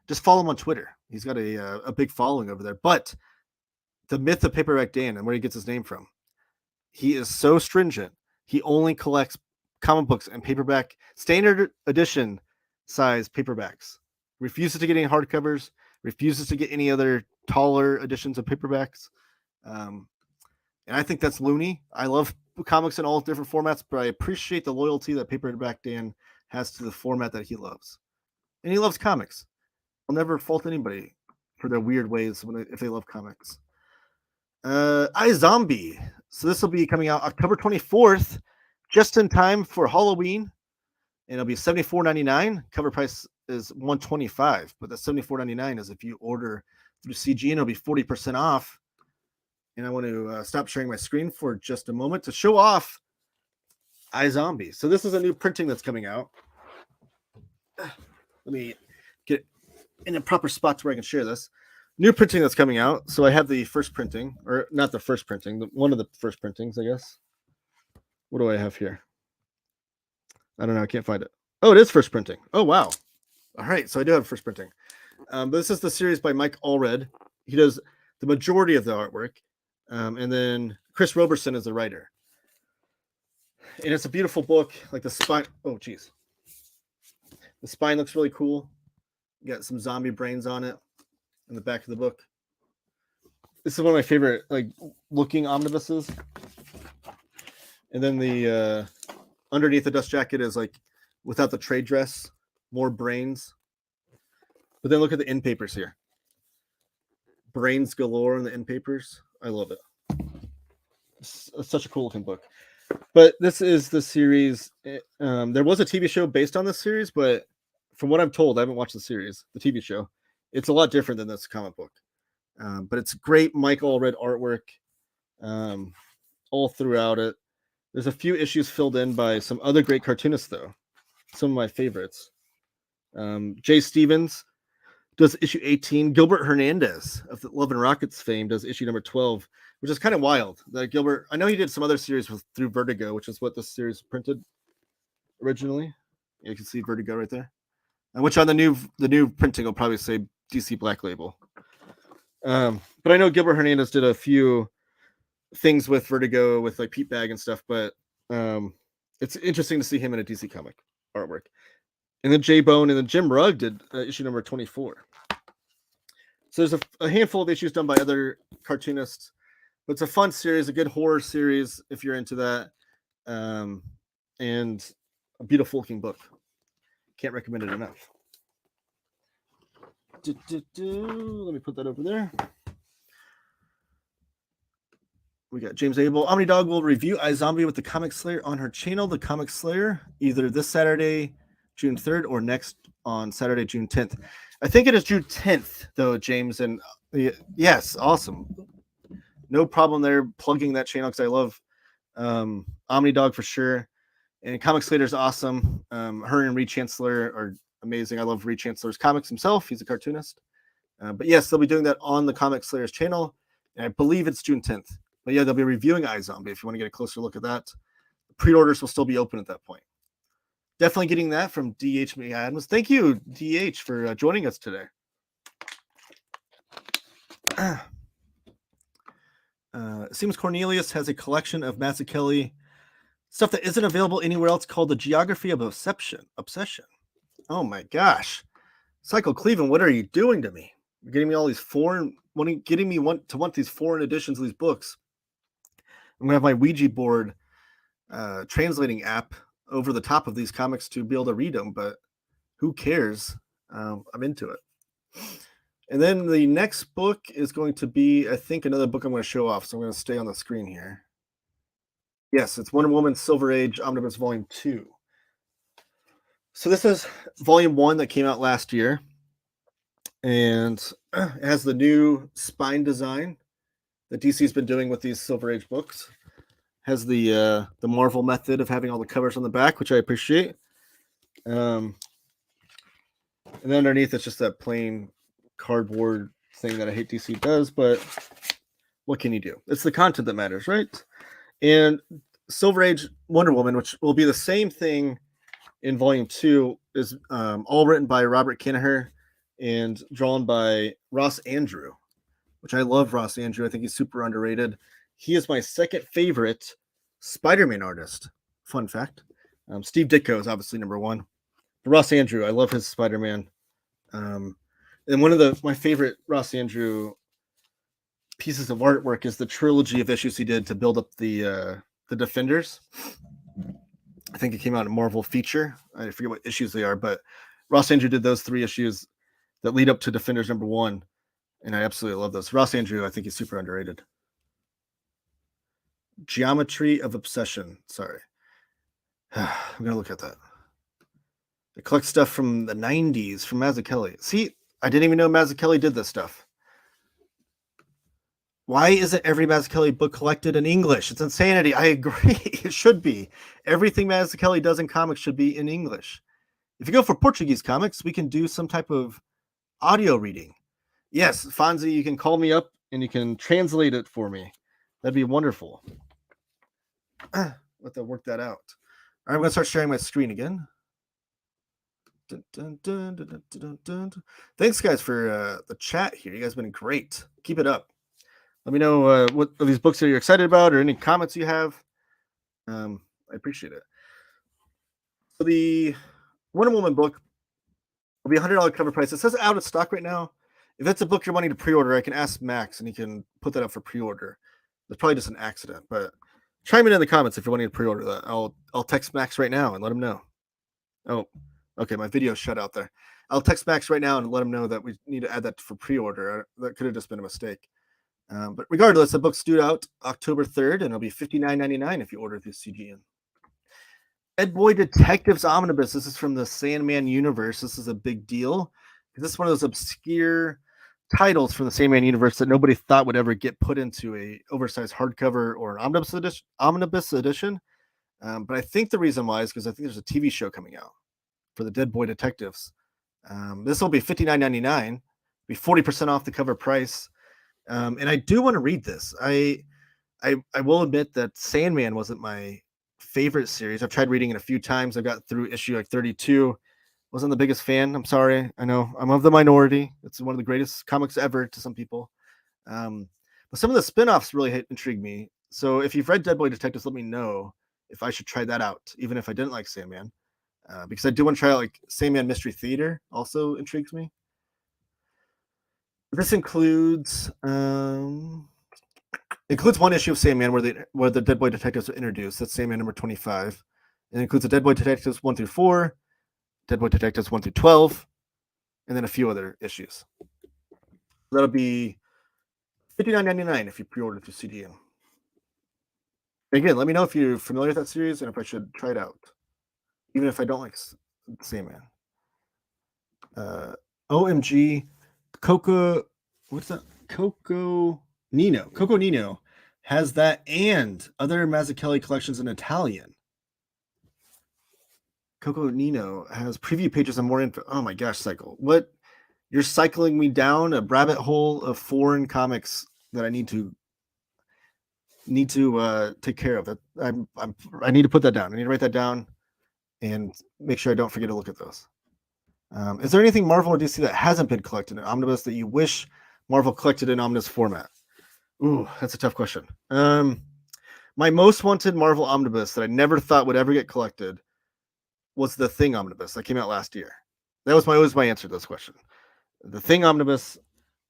Just follow him on Twitter. He's got a big following over there. But the myth of Paperback Dan and where he gets his name from, he is so stringent. He only collects comic books and paperback, standard edition size paperbacks. Refuses to get any hardcovers. Refuses to get any other taller editions of paperbacks. And I think that's loony. I love comics in all different formats, but I appreciate the loyalty that Paperback Dan has to the format that he loves. And he loves comics. I'll never fault anybody for their weird ways if they love comics. iZombie. So this will be coming out October 24th, just in time for Halloween. And it'll be $74.99. Cover price is $125, but the $74.99 is if you order through CGN, it'll be 40% off. And I want to stop sharing my screen for just a moment to show off iZombie. So this is a new printing that's coming out. Let me get in a proper spot to where I can share this. New printing that's coming out. So I have the first printing, or not the first printing, one of the first printings, I guess. What do I have here? I don't know. I can't find it. Oh, it is first printing. Oh, wow. All right. So I do have first printing. But this is the series by Mike Allred. He does the majority of the artwork. And then Chris Roberson is the writer. And it's a beautiful book. Like the spine. Oh, geez. The spine looks really cool. You got some zombie brains on it in the back of the book. This is one of my favorite looking omnibuses. And then the underneath the dust jacket is without the trade dress, more brains. But then look at the end papers here. Brains galore in the end papers. I love it. It's such a cool looking book. But this is the series. There was a TV show based on this series, but from what I'm told, I haven't watched the series, the TV show. It's a lot different than this comic book. But it's great Mike Allred artwork all throughout it. There's a few issues filled in by some other great cartoonists, though. Some of my favorites. Jay Stevens does issue 18. Gilbert Hernandez of the Love and Rockets fame does issue number 12, which is kind of wild. That Gilbert, I know he did some other series through Vertigo, which is what this series printed originally. You can see Vertigo right there. Which on the new printing will probably say DC Black Label. But I know Gilbert Hernandez did a few things with Vertigo with Pete Bag and stuff, but it's interesting to see him in a DC comic artwork. And then Jay Bone and then Jim Rugg did issue number 24. So there's a handful of issues done by other cartoonists, but it's a fun series, a good horror series if you're into that, and a beautiful looking book. Can't recommend it enough. Let me put that over there. We got James Abel. Omnidog will review iZombie with the Comic Slayer on her channel, The Comic Slayer, either this Saturday, June 3rd, or next on Saturday, June 10th. I think it is June 10th, though, James. And yes, awesome. No problem there plugging that channel because I love Omnidog for sure. And Comic Slayer is awesome. Her and Reed Chancellor are amazing. I love Reed Chancellor's comics himself. He's a cartoonist. But yes, they'll be doing that on the Comic Slayer's channel. And I believe it's June 10th. But yeah, they'll be reviewing iZombie if you want to get a closer look at that. The pre-orders will still be open at that point. Definitely getting that from DH Adams. Thank you, DH, for joining us today. It seems Cornelius has a collection of Mazzucchelli stuff that isn't available anywhere else called The Geography of Obsession. Oh my gosh. Psycho Cleveland, what are you doing to me? You're getting me all these getting me to want these foreign editions of these books. I'm going to have my Ouija board translating app over the top of these comics to be able to read them, but who cares? I'm into it. And then the next book is going to be, I think, another book I'm going to show off. So I'm going to stay on the screen here. Yes, it's Wonder Woman Silver Age Omnibus Volume 2. So this is Volume 1 that came out last year. And it has the new spine design that DC's been doing with these Silver Age books. Has the Marvel method of having all the covers on the back, which I appreciate. And then underneath, it's just that plain cardboard thing that I hate DC does, but what can you do? It's the content that matters, right? And Silver Age Wonder Woman, which will be the same thing in Volume 2, is all written by Robert Kinaher and drawn by Ross Andrew, which I love Ross Andrew. I think he's super underrated. He is my second favorite Spider-Man artist. Fun fact. Steve Ditko is obviously number one. But Ross Andrew, I love his Spider-Man. And one of my favorite Ross Andrew pieces of artwork is the trilogy of issues he did to build up the Defenders. I think it came out in Marvel Feature. I forget what issues they are, but Ross Andrew did those 3 issues that lead up to Defenders number 1. And I absolutely love those. Ross Andrew, I think he's super underrated. Geometry of Obsession. Sorry. I'm going to look at that. They collect stuff from the 90s from Mazzucchelli. See, I didn't even know Mazzucchelli did this stuff. Why isn't every Mazzucchelli book collected in English? It's insanity. I agree. It should be. Everything Mazzucchelli does in comics should be in English. If you go for Portuguese comics, we can do some type of audio reading. Yes, Fonzie, you can call me up and you can translate it for me. That'd be wonderful. Let that work that out. All right, I'm going to start sharing my screen again. Dun, dun, dun, dun, dun, dun, dun. Thanks, guys, for the chat here. You guys have been great. Keep it up. Let me know what of these books that you're excited about or any comments you have. I appreciate it. So the Wonder Woman book will be $100 cover price. It says out of stock right now. If that's a book you're wanting to pre-order, I can ask Max and he can put that up for pre-order. It's probably just an accident, but chime in the comments if you're wanting to pre-order that. I'll text Max right now and let him know. Oh, okay, my video shut out there. I'll text Max right now and let him know that we need to add that for pre-order. That could have just been a mistake. But regardless, the book's due out October 3rd, and it'll be $59.99 if you order through CGN. Dead Boy Detectives Omnibus. This is from the Sandman universe. This is a big deal. This is one of those obscure titles from the Sandman universe that nobody thought would ever get put into a oversized hardcover or an omnibus edition. But I think the reason why is because I think there's a TV show coming out for the Dead Boy Detectives. This will be $59.99, be 40% off the cover price. And I do want to read this. I will admit that Sandman wasn't my favorite series. I've tried reading it a few times. I got through issue like 32. Wasn't the biggest fan. I'm sorry. I know I'm of the minority. It's one of the greatest comics ever to some people. But some of the spin-offs really intrigued me. So if you've read Dead Boy Detectives, let me know if I should try that out, even if I didn't like Sandman. Because I do want to try out like Sandman Mystery Theater also intrigues me. This includes one issue of Sandman where the Dead Boy Detectives are introduced. That's Sandman number 25. It includes the Dead Boy Detectives 1 through 4, Dead Boy Detectives 1 through 12, and then a few other issues. That'll be $59.99 if you pre-order through CGN. Again, let me know if you're familiar with that series and if I should try it out, even if I don't like Sandman. OMG. Coco Nino. Coco Nino has that and other Mazzucchelli collections in Italian. Coco Nino has preview pages and more info. Oh my gosh, Cycle. What? You're cycling me down a rabbit hole of foreign comics that I need to take care of. I need to put that down. I need to write that down and make sure I don't forget to look at those. Is there anything Marvel or DC that hasn't been collected in Omnibus that you wish Marvel collected in Omnibus format? Ooh, that's a tough question. My most wanted Marvel Omnibus that I never thought would ever get collected was the Thing Omnibus that came out last year. That was always my answer to this question. The Thing Omnibus,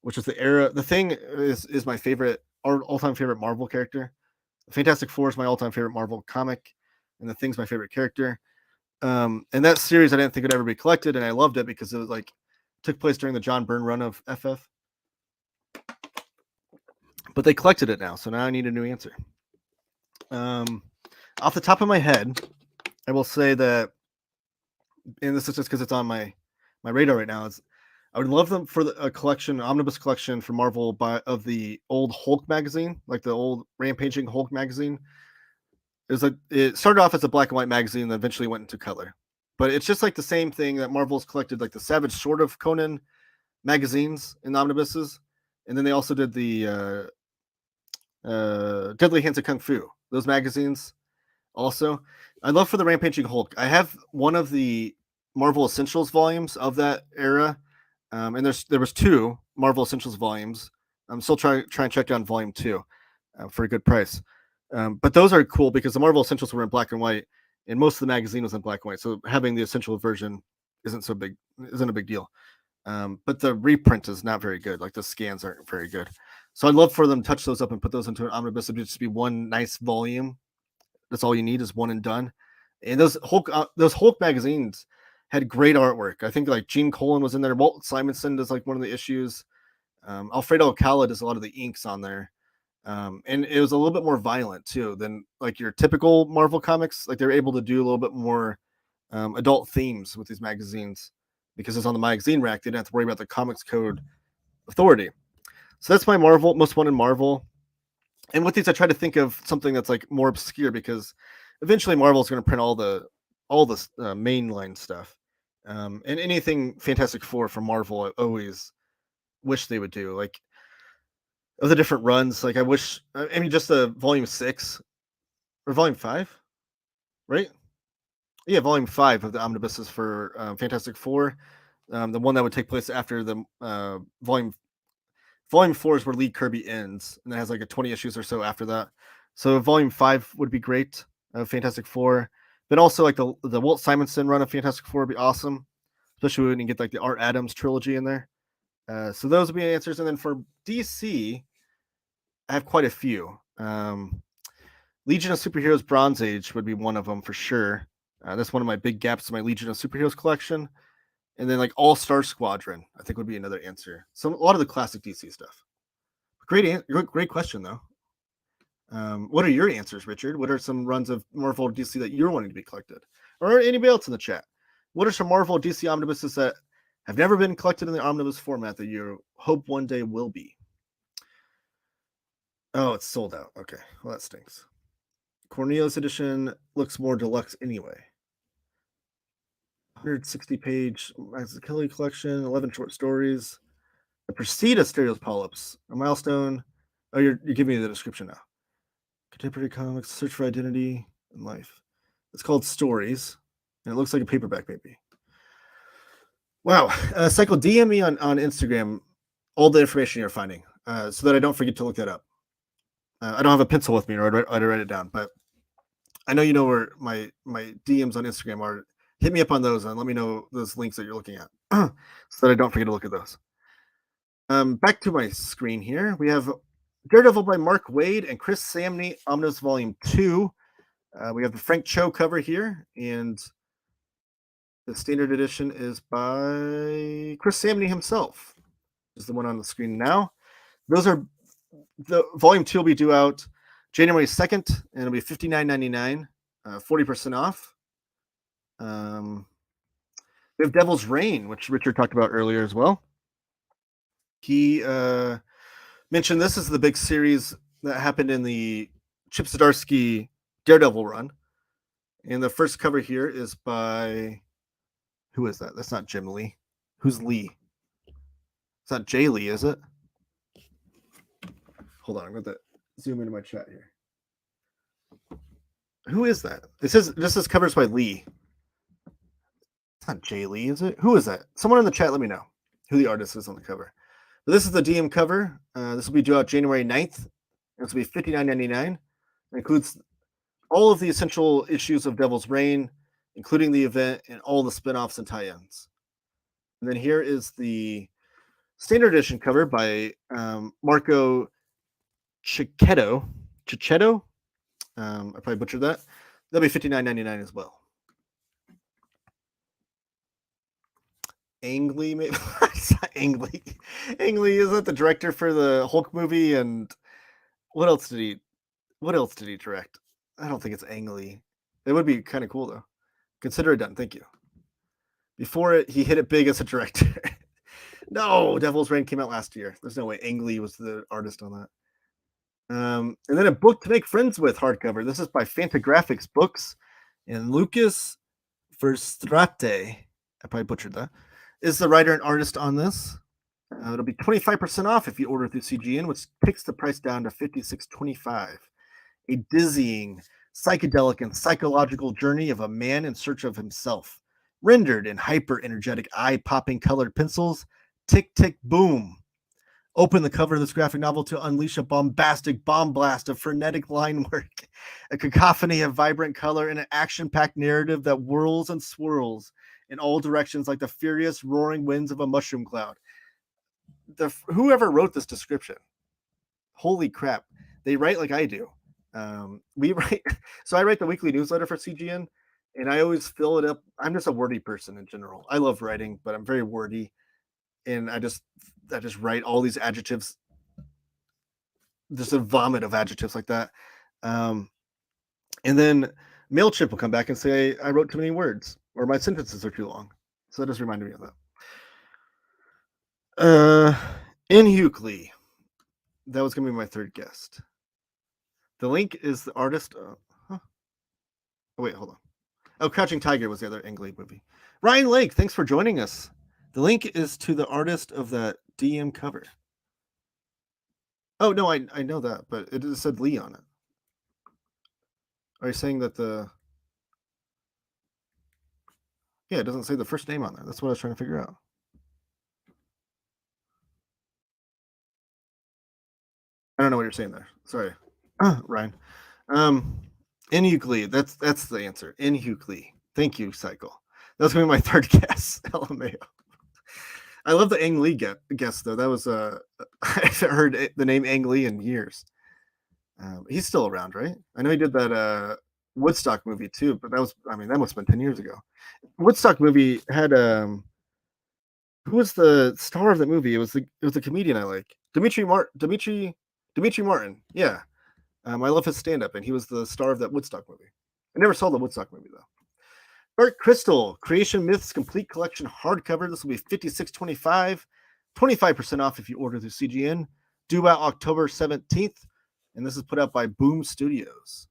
which is the Thing is my favorite, all-time favorite Marvel character. Fantastic Four is my all-time favorite Marvel comic. and the Thing's my favorite character. And that series I didn't think would ever be collected, and I loved it because it was like took place during the John Byrne run of FF. But they collected it now, so now I need a new answer. Off the top of my head, I will say that, and this is just because it's on my radar right now, is I would love them for a collection, omnibus collection for Marvel of the old Hulk magazine, like the old Rampaging Hulk magazine. It started off as a black and white magazine, then eventually went into color. But it's just like the same thing that Marvel's collected, like the Savage Sword of Conan magazines and omnibuses, and then they also did the Deadly Hands of Kung Fu. Those magazines also. I'd love for the Rampaging Hulk. I have one of the Marvel Essentials volumes of that era, and there was 2 Marvel Essentials volumes. I'm still trying to check down volume 2 for a good price. But those are cool because the Marvel Essentials were in black and white, and most of the magazine was in black and white. So having the essential version isn't a big deal. But the reprint is not very good. Like the scans aren't very good. So I'd love for them to touch those up and put those into an omnibus. It'd just be one nice volume. That's all you need is one and done. And those Hulk magazines had great artwork. I think like Gene Colan was in there. Walt Simonson does like one of the issues. Alfredo Alcala does a lot of the inks on there. And it was a little bit more violent too than like your typical Marvel comics. Like they're able to do a little bit more adult themes with these magazines because it's on the magazine rack. They didn't have to worry about the Comics Code Authority. So that's my most wanted Marvel. And with these, I try to think of something that's like more obscure because eventually Marvel's going to print all the mainline stuff. And anything Fantastic Four from Marvel, I always wish they would do. Like of the different runs, like I mean, just the volume 6 or volume 5, right? Yeah, volume 5 of the omnibuses for Fantastic Four. The one that would take place after the volume 4 is where Lee Kirby ends, and it has like a 20 issues or so after that. So volume 5 would be great of Fantastic Four, but also like the Walt Simonson run of Fantastic Four would be awesome, especially when you get like the Art Adams trilogy in there. So those would be answers, and then for DC, I have quite a few. Legion of Superheroes Bronze Age would be one of them for sure. That's one of my big gaps in my Legion of Superheroes collection. And then like All Star Squadron, I think would be another answer. So a lot of the classic DC stuff. Great question though. What are your answers, Richard? What are some runs of Marvel DC that you're wanting to be collected? Or anybody else in the chat? What are some Marvel DC omnibuses that have never been collected in the omnibus format that you hope one day will be? Oh, it's sold out. Okay, well that stinks. Cornelius edition looks more deluxe anyway. 160-page Max Kelly collection, 11 short stories. The Prestige Stereos Polyps, a milestone. Oh, you're giving me the description now. Contemporary comics, search for identity and life. It's called Stories, and it looks like a paperback, maybe. Wow. Cycle, DM me on Instagram all the information you're finding so that I don't forget to look that up. I don't have a pencil with me, or I'd write it down, but I know you know where my DMs on Instagram are. Hit me up on those and let me know those links that you're looking at so that I don't forget to look at those. Back to my screen here. We have Daredevil by Mark Waid and Chris Samney, Omnibus Volume 2. We have the Frank Cho cover here, and the standard edition is by Chris Samney himself. Is the one on the screen now. Those are the Volume 2 will be due out January 2nd, and it'll be $59.99, 40% off. We have Devil's Reign, which Richard talked about earlier as well. He mentioned this is the big series that happened in the Chip Zdarsky Daredevil run. And the first cover here is by, who is that? That's not Jim Lee. Who's Lee? It's not Jay Lee, is it? Hold on, I'm going to zoom into my chat here. Who is that? This is covers by Lee. It's not Jay Lee, is it? Who is that? Someone in the chat, let me know who the artist is on the cover. But this is the DM cover. This will be due out January 9th. This will be $59.99. It includes all of the essential issues of Devil's Reign, including the event and all the spin-offs and tie-ins. And then here is the standard edition cover by Marco Cicchetto. I probably butchered that. That'll be $59.99 as well. Ang Lee, maybe. Ang Lee. Ang Lee, is that the director for the Hulk movie? And what else did he direct? I don't think it's Ang Lee. It would be kind of cool though. Consider it done. Thank you. Before it, he hit it big as a director. No, Devil's Reign came out last year. There's no way Ang Lee was the artist on that. And then a book to make friends with hardcover. This is by Fantagraphics Books, and Lucas Verstrate, I probably butchered that, is the writer and artist on this. It'll be 25% off if you order through CGN, which takes the price down to $56.25. A dizzying, psychedelic, and psychological journey of a man in search of himself, rendered in hyper-energetic, eye-popping colored pencils. Tick, tick, boom. Open the cover of this graphic novel to unleash a bombastic bomb blast of frenetic line work, a cacophony of vibrant color, and an action-packed narrative that whirls and swirls in all directions like the furious roaring winds of a mushroom cloud. Whoever wrote this description, holy crap, they write like I do. We write, so I write the weekly newsletter for CGN, and I always fill it up. I'm just a wordy person in general. I love writing, but I'm very wordy, and I just write all these adjectives, just a vomit of adjectives like that. And then MailChimp will come back and say I wrote too many words or my sentences are too long. So that just reminded me of that. In Hughley, that was going to be my third guest. The link is the artist. Oh, wait, hold on. Oh, Crouching Tiger was the other Ang Lee movie. Ryan Lake, thanks for joining us. The link is to the artist of that DM cover. Oh, no, I know that, but it just said Lee on it. Are you saying that Yeah, it doesn't say the first name on there. That's what I was trying to figure out. I don't know what you're saying there. Sorry. Ryan. In Euclid. That's the answer. In Euclid. Thank you, Cycle. That's going to be my third guess. LMAO. I love the Ang Lee guess, though. That was I haven't heard the name Ang Lee in years. He's still around, right? I know he did that Woodstock movie too, but that must have been 10 years ago. Woodstock movie had who was the star of the movie? It was a comedian I like. Dimitri Martin. Yeah. I love his stand-up, and he was the star of that Woodstock movie. I never saw the Woodstock movie though. Dark Crystal Creation Myths Complete Collection hardcover. This will be $56.25, 25% off if you order through CGN. Due out October 17th, and this is put out by Boom Studios.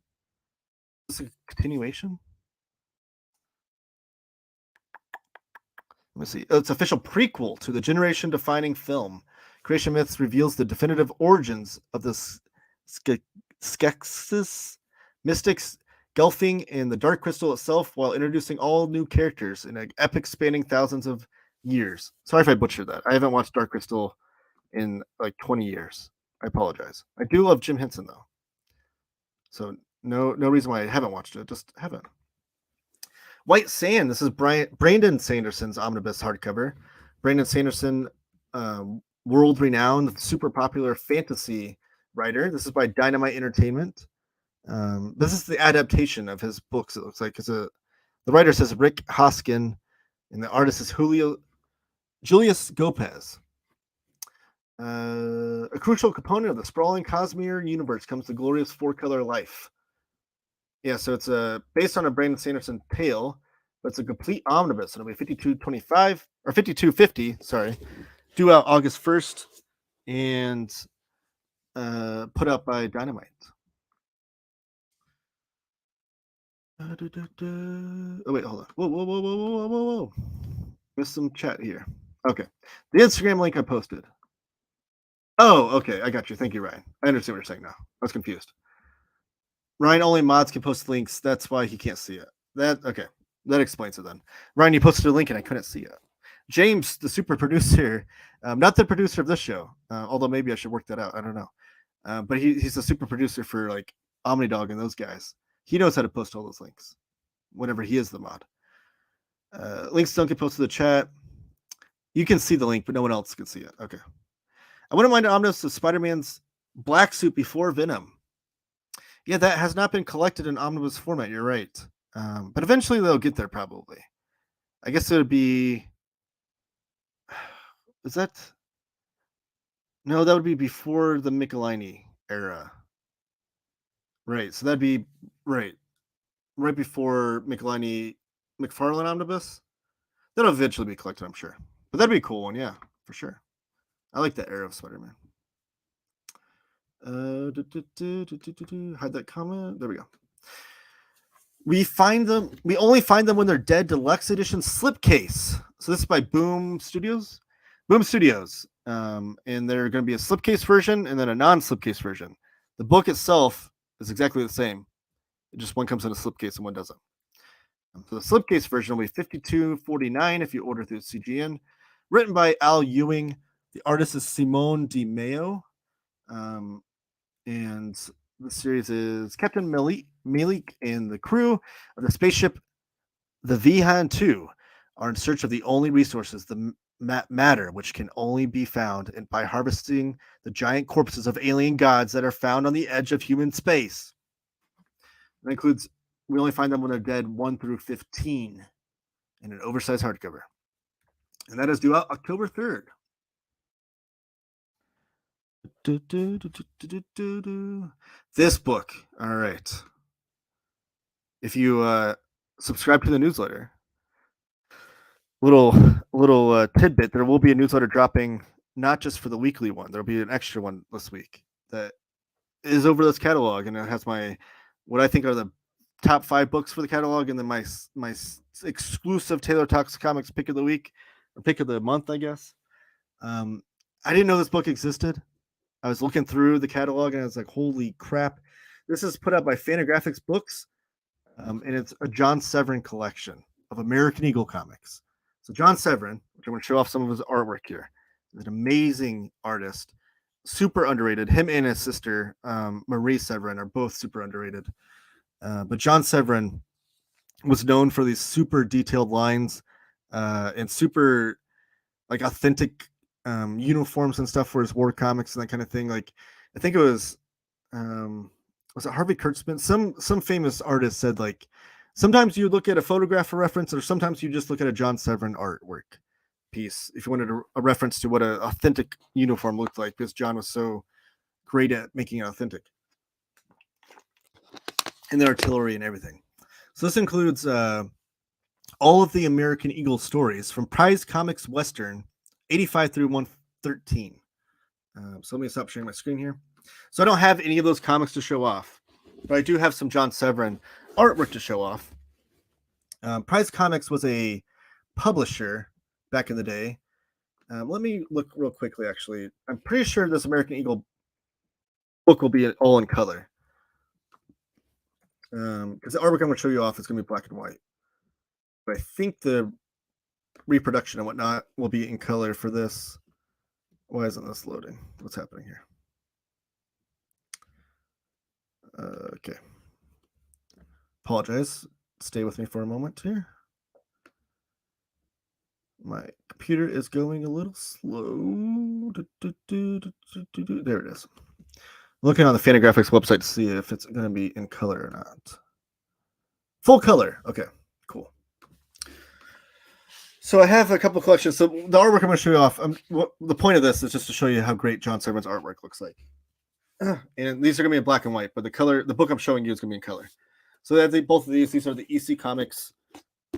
Is this a continuation? Let me see. It's official prequel to the generation-defining film. Creation Myths reveals the definitive origins of the Skeksis mystics Gelfing in the Dark Crystal itself, while introducing all new characters in an epic spanning thousands of years. Sorry if I butchered that. I haven't watched Dark Crystal in like 20 years. I apologize. I do love Jim Henson though, so no reason why I haven't watched it. Just haven't. White Sand. This is Brandon Sanderson's omnibus hardcover. Brandon Sanderson, world-renowned, super popular fantasy writer. This is by Dynamite Entertainment. This is the adaptation of his books. It looks like the writer says Rick Hoskin, and the artist is Julius Gopez. A crucial component of the sprawling Cosmere universe comes the glorious four-color life. Yeah, so it's based on a Brandon Sanderson tale, but it's a complete omnibus. It'll be $52.25 or $52.50. Sorry, due out August 1st, and put out by Dynamite. Oh wait, hold on. Whoa. Missed some chat here. Okay, the Instagram link I posted. Oh, okay, I got you. Thank you, Ryan. I understand what you're saying now. I was confused. Ryan, only mods can post links. That's why he can't see it. Okay. That explains it then. Ryan, you posted a link and I couldn't see it. James, the super producer, not the producer of this show, although maybe I should work that out. I don't know. But he's a super producer for like Omnidog and those guys. He knows how to post all those links whenever he is the mod. Links don't get posted to the chat. You can see the link, but no one else can see it. Okay. I wouldn't mind an omnibus of Spider-Man's black suit before Venom. Yeah, that has not been collected in omnibus format. You're right. But eventually they'll get there, probably. I guess it would be. Is that? No, that would be before the Michelini era. Right. So that'd be right. Right before Michelini McFarlane omnibus. That'll eventually be collected, I'm sure. But that'd be a cool one, yeah, for sure. I like that era of Spider-Man. Hide that comment. There we go. We find them. We only find them when they're dead. Deluxe edition slipcase. So this is by Boom Studios. Boom Studios. And they're going to be a slipcase version and then a non-slipcase version. The book itself is exactly the same. It just one comes in a slipcase and one doesn't. So the slipcase version will be $52.49 if you order through CGN. Written by Al Ewing. The artist is Simone Di Maio. And the series is Captain Malik and the crew of the spaceship the Vihan 2 are in search of the only resources, the matter, which can only be found by harvesting the giant corpses of alien gods that are found on the edge of human space. That includes, we only find them when they're dead 1 through 15 in an oversized hardcover. And that is due out October 3rd. This book, all right. If you subscribe to the newsletter, little tidbit, there will be a newsletter dropping not just for the weekly one. There'll be an extra one this week that is over this catalog, and it has what I think are the top 5 books for the catalog, and then my exclusive Taylor Talks Comics pick of the week or pick of the month, I guess. I didn't know this book existed. I was looking through the catalog and I was like, holy crap. This is put out by Fantagraphics Books, and it's a John Severin collection of American Eagle comics. So John Severin, which I'm going to show off some of his artwork here, is an amazing artist, super underrated. Him and his sister, Marie Severin, are both super underrated. But John Severin was known for these super detailed lines and super like authentic uniforms and stuff for his war comics and that kind of thing. Like, I think it was it Harvey Kurtzman? Some famous artist said, like, sometimes you look at a photograph for reference, or sometimes you just look at a John Severin artwork piece if you wanted a reference to what an authentic uniform looked like, because John was so great at making it authentic. And the artillery and everything. So this includes all of the American Eagle stories from Prize Comics Western 85 through 113. So let me stop sharing my screen here. So I don't have any of those comics to show off, but I do have some John Severin artwork to show off. Prize Comics was a publisher back in the day. Let me look real quickly, actually. I'm pretty sure this American Eagle book will be all in color. Because the artwork I'm going to show you off is going to be black and white. But I think the reproduction and whatnot will be in color for this. Why isn't this loading? What's happening here? Okay. Apologize. Stay with me for a moment here. My computer is going a little slow. There it is. Looking on the Fantagraphics website to see if it's going to be in color or not. Full color. Okay, cool. So I have a couple of collections. So the artwork I'm going to show you off. The point of this is just to show you how great John Severin's artwork looks like. And these are going to be in black and white, but the book I'm showing you is going to be in color. So they have both of these. These are the EC Comics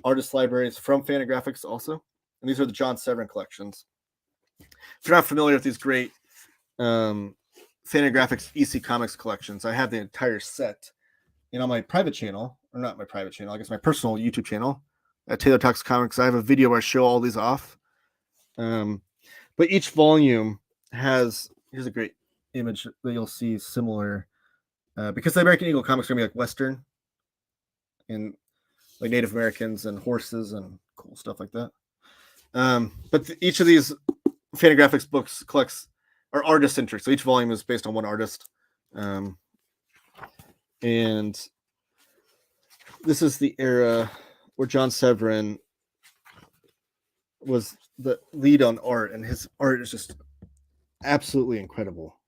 artist libraries from Fantagraphics also. And these are the John Severin collections. If you're not familiar with these great Fantagraphics EC Comics collections, I have the entire set. And on my private channel, or not my private channel, I guess my personal YouTube channel at Taylor Talks Comics, I have a video where I show all these off. But each volume has, here's a great image that you'll see similar, because the American Eagle comics are going to be like Western and like Native Americans and horses and cool stuff like that. But each of these Fantagraphics books are artist centric. So each volume is based on one artist. And this is the era where John Severin was the lead on art, and his art is just absolutely incredible.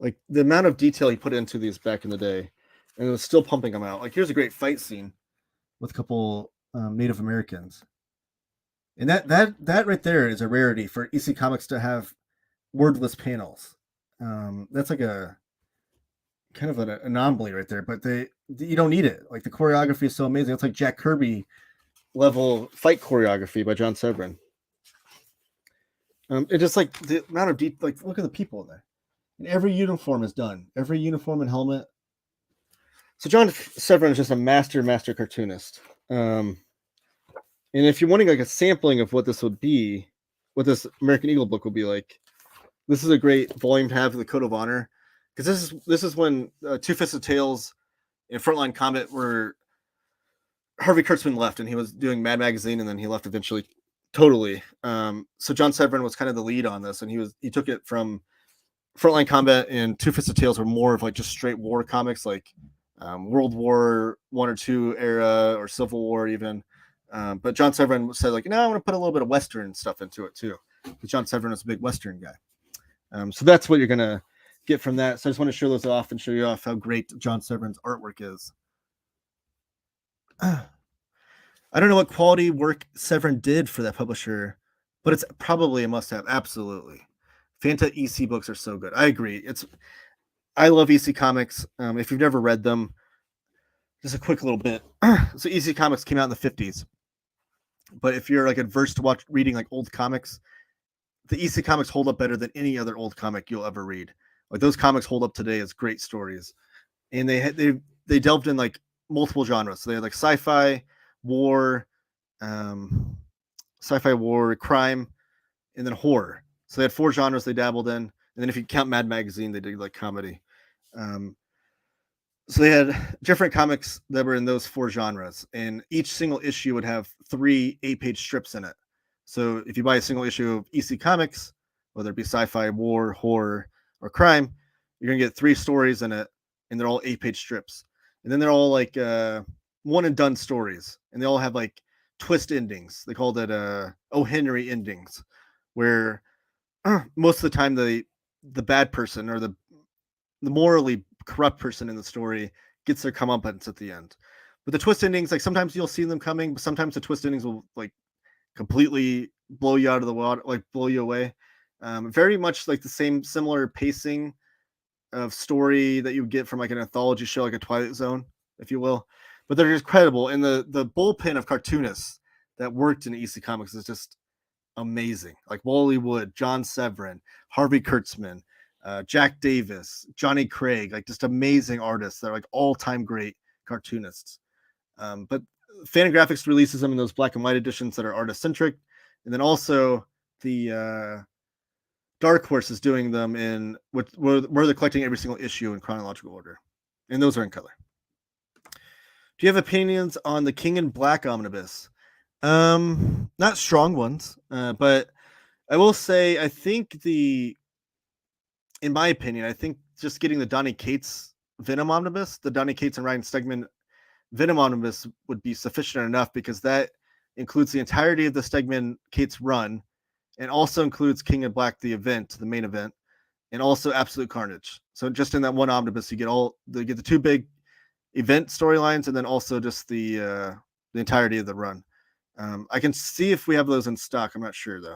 Like the amount of detail he put into these back in the day. and it was still pumping them out. Like here's a great fight scene with a couple Native Americans, and that right there is a rarity for EC Comics to have wordless panels. That's like a kind of an anomaly right there, but you don't need it. Like the choreography is so amazing. It's like Jack Kirby level fight choreography by John Severin. It just like the amount of deep, like look at the people in there, and every uniform is done. Every uniform and helmet. So John Severin is just a master cartoonist. And if you're wanting like a sampling of what this would be, what this American Eagle book would be like, this is a great volume to have in the Code of Honor, because this is when Two Fisted Tales and Frontline Combat were Harvey Kurtzman left, and he was doing Mad Magazine, and then he left eventually totally. So John Severin was kind of the lead on this, and he took it from Frontline Combat and Two Fisted Tales were more of like just straight war comics, like World War I or II era or Civil War even. But John Severin said like, I want to put a little bit of Western stuff into it too, because John Severin is a big Western guy. So that's what you're gonna get from that. So I just want to show those off and show you off how great John Severin's artwork is. I don't know what quality work Severin did for that publisher, but it's probably a must-have. Absolutely. Fanta EC books are so good. I agree. I love EC Comics. If you've never read them, just a quick little bit. So EC Comics came out in the 50s. But if you're like adverse to reading like old comics, the EC Comics hold up better than any other old comic you'll ever read. Like those comics hold up today as great stories. And they delved in like multiple genres. So they had like sci-fi, war, crime, and then horror. So they had 4 genres they dabbled in. And then if you count Mad Magazine, they did like comedy. So they had different comics that were in those 4 genres, and each single issue would have 3 8-page strips in it. So if you buy a single issue of EC Comics, whether it be sci-fi, war, horror, or crime, you're gonna get 3 stories in it, and they're all 8-page strips. And then they're all like one and done stories, and they all have like twist endings. They called it O. Henry endings, where most of the time the bad person or the morally corrupt person in the story gets their comeuppance at the end. But the twist endings, like sometimes you'll see them coming, but sometimes the twist endings will like completely blow you out of the water, like blow you away. Very much like the similar pacing of story that you would get from like an anthology show, like a Twilight Zone, if you will. But they're just credible, and the bullpen of cartoonists that worked in EC Comics is just amazing. Like Wally Wood, John Severin, Harvey Kurtzman, Jack Davis, Johnny Craig, like just amazing artists that are like all-time great cartoonists. But Fantagraphics releases them in those black and white editions that are artist-centric, and then also the Dark Horse is doing them in where they're collecting every single issue in chronological order, and those are in color. Do you have opinions on the King in Black Omnibus? Not strong ones, but I will say I think in my opinion, I think just getting the Donny Cates Venom Omnibus, the Donny Cates and Ryan Stegman Venom Omnibus would be sufficient enough, because that includes the entirety of the Stegman Cates run, and also includes King in Black, the main event, and also Absolute Carnage. So just in that one omnibus, you get the 2 big event storylines, and then also just the entirety of the run. I can see if we have those in stock. I'm not sure though.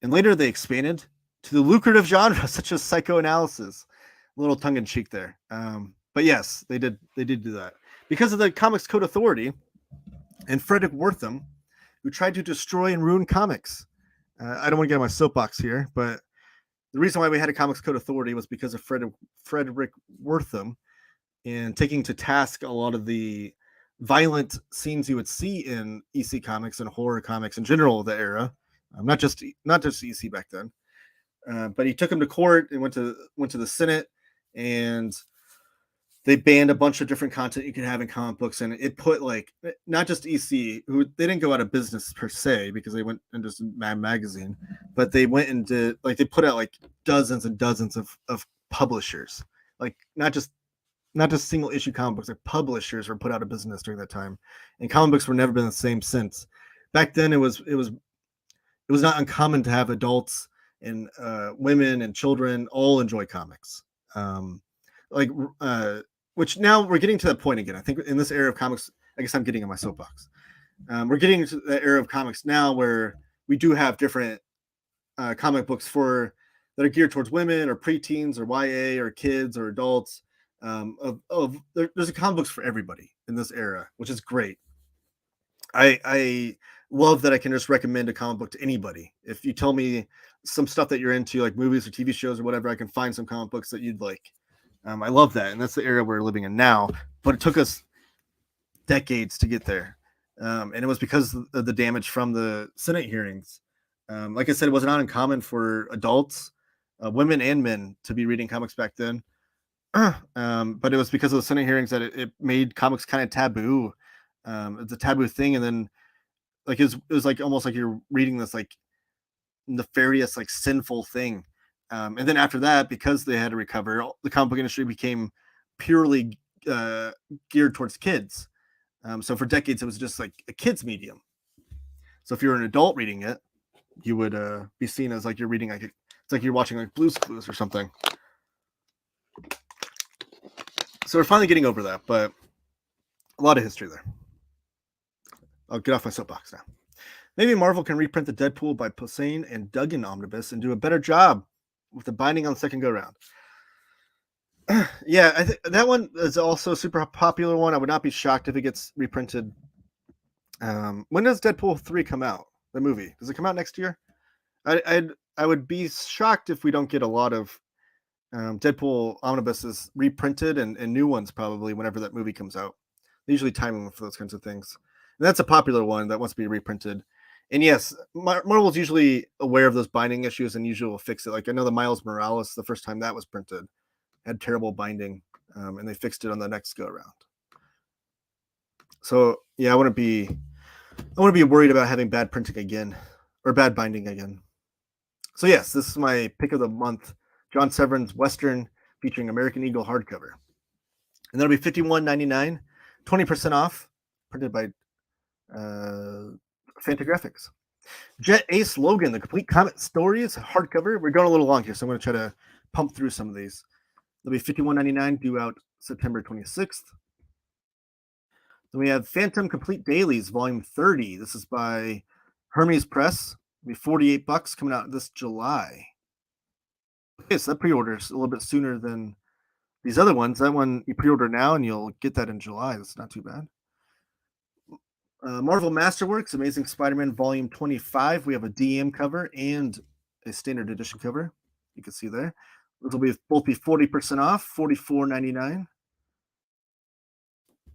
And later they expanded to the lucrative genre such as psychoanalysis. A little tongue in cheek there. But yes, they did do that because of the Comics Code Authority and Frederick Wortham, who tried to destroy and ruin comics. I don't want to get on my soapbox here, but the reason why we had a Comics Code Authority was because of Frederick Wortham, and taking to task a lot of the violent scenes you would see in EC Comics and horror comics in general of the era, not just EC back then. But he took him to court and went to the Senate, and they banned a bunch of different content you could have in comic books, and it put like not just EC, who they didn't go out of business per se because they went into Mad Magazine, but they went into like they put out like dozens and dozens of publishers, like not just single issue comic books, like publishers were put out of business during that time, and comic books were never been the same since. Back then, it was not uncommon to have adults and women and children all enjoy comics. like which now we're getting to that point again. I think in this era of comics, I guess I'm getting on my soapbox. We're getting into the era of comics now where we do have different comic books for that are geared towards women or preteens or YA or kids or adults. There's a comic books for everybody in this era, which is great. I love that I can just recommend a comic book to anybody. If you tell me some stuff that you're into, like movies or TV shows or whatever, I can find some comic books that you'd like. I love that, and that's the era we're living in now. But it took us decades to get there, and it was because of the damage from the Senate hearings. Like I said, it was not uncommon for adults, women and men, to be reading comics back then. But it was because of the Senate hearings that it made comics kind of taboo. It's a taboo thing, and then like it was like almost like you're reading this like nefarious, like sinful thing. And then after that, because they had to recover, the comic book industry became purely geared towards kids. So for decades, it was just like a kids medium. So if you're an adult reading it, you would be seen as like you're reading like it's like you're watching like Blue's Clues or something. So we're finally getting over that, but a lot of history there. I'll get off my soapbox now. Maybe Marvel can reprint the Deadpool by Posehn and Duggan omnibus and do a better job with the binding on the second go round. Yeah, I think that one is also a super popular one. I would not be shocked if it gets reprinted. When does Deadpool 3 come out? The movie, does it come out next year? I would be shocked if we don't get a lot of Deadpool omnibuses reprinted and new ones probably whenever that movie comes out. They usually time them for those kinds of things. And that's a popular one that wants to be reprinted. And yes, Marvel's usually aware of those binding issues and usually will fix it. Like I know the Miles Morales, the first time that was printed, had terrible binding, and they fixed it on the next go around. So yeah, I wouldn't be worried about having bad printing again or bad binding again. So yes, this is my pick of the month, John Severin's Western featuring American Eagle hardcover. And that'll be $51.99, 20% off, printed by Fantagraphics. Jet Ace Logan, the complete comic stories hardcover. We're going a little long here, so I'm going to try to pump through some of these. They'll be $51.99, due out September 26th. Then we have Phantom Complete Dailies, Volume 30. This is by Hermes Press. It'll be $48 coming out this July. Okay, so that pre-order is a little bit sooner than these other ones. That one you pre-order now and you'll get that in July. That's not too bad. Marvel Masterworks, Amazing Spider-Man Volume 25. We have a DM cover and a standard edition cover. You can see there. Those will both be 40% off, $44.99.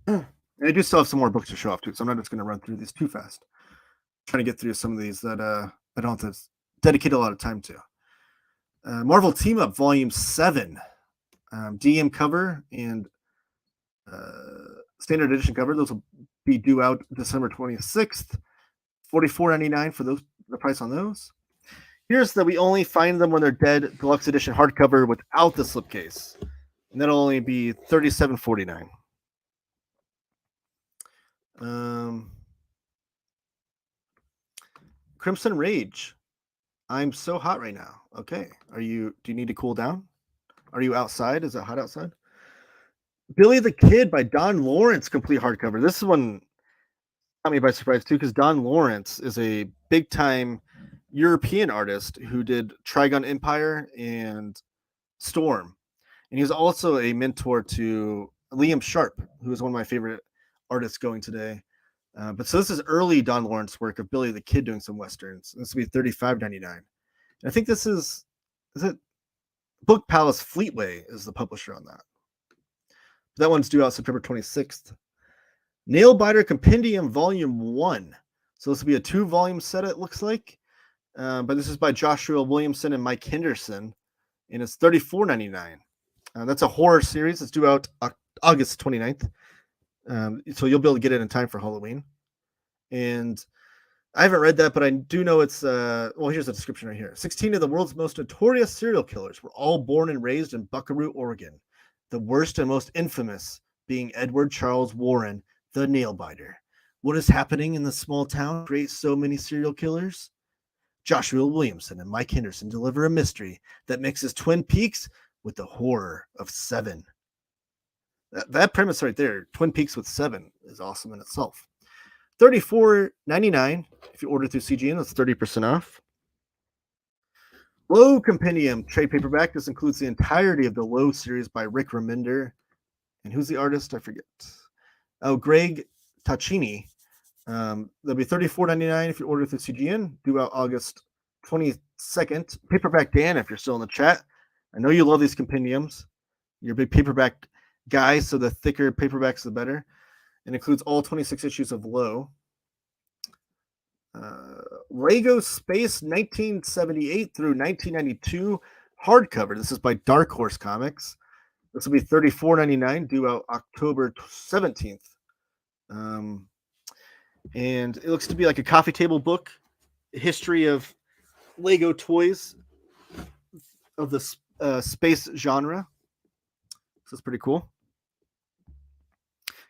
And I do still have some more books to show off too, so I'm not just going to run through these too fast. I'm trying to get through some of these that I don't have to dedicate a lot of time to. Marvel Team Up Volume 7, DM cover and standard edition cover. Those will be due out December 26th. $44.99 for those. The price on those. Here's that we only find them when they're dead. Deluxe edition hardcover without the slipcase, and that'll only be $37.49. Crimson Rage. I'm so hot right now. Okay. Do you need to cool down? Are you outside? Is it hot outside? Billy the Kid by Don Lawrence, complete hardcover. This one caught me by surprise too, because Don Lawrence is a big time European artist who did Trigon Empire and Storm. And he's also a mentor to Liam Sharp, who is one of my favorite artists going today. But so this is early Don Lawrence work of Billy the Kid doing some westerns. This will be $35.99. I think this is it Book Palace Fleetway is the publisher on that. That one's due out September 26th. Nailbiter Compendium Volume 1. So this will be a 2-volume set, it looks like. But this is by Joshua Williamson and Mike Henderson. And it's $34.99. That's a horror series. It's due out August 29th. So you'll be able to get it in time for Halloween. And I haven't read that, but I do know it's here's the description right here. 16 of the world's most notorious serial killers were all born and raised in Buckaroo, Oregon. The worst and most infamous being Edward Charles Warren, the Nailbiter. What is happening in the small town creates so many serial killers? Joshua Williamson and Mike Henderson deliver a mystery that mixes Twin Peaks with the horror of Seven. That premise right there, Twin Peaks with 7, is awesome in itself. $34.99 if you order through CGN. That's 30% off. Low Compendium trade paperback. This includes the entirety of the Low series by Rick Remender. And who's the artist? I forget. Oh, Greg Tacchini. That'll be $34.99 if you order through CGN. Due out August 22nd. Paperback Dan, if you're still in the chat. I know you love these compendiums. You're a big paperback guy, so the thicker paperbacks, the better. It includes all 26 issues of Low. Lego Space 1978 through 1992 hardcover. This is by Dark Horse Comics. This will be $34.99, due out October 17th. And it looks to be like a coffee table book, history of Lego toys of the space genre. This is pretty cool.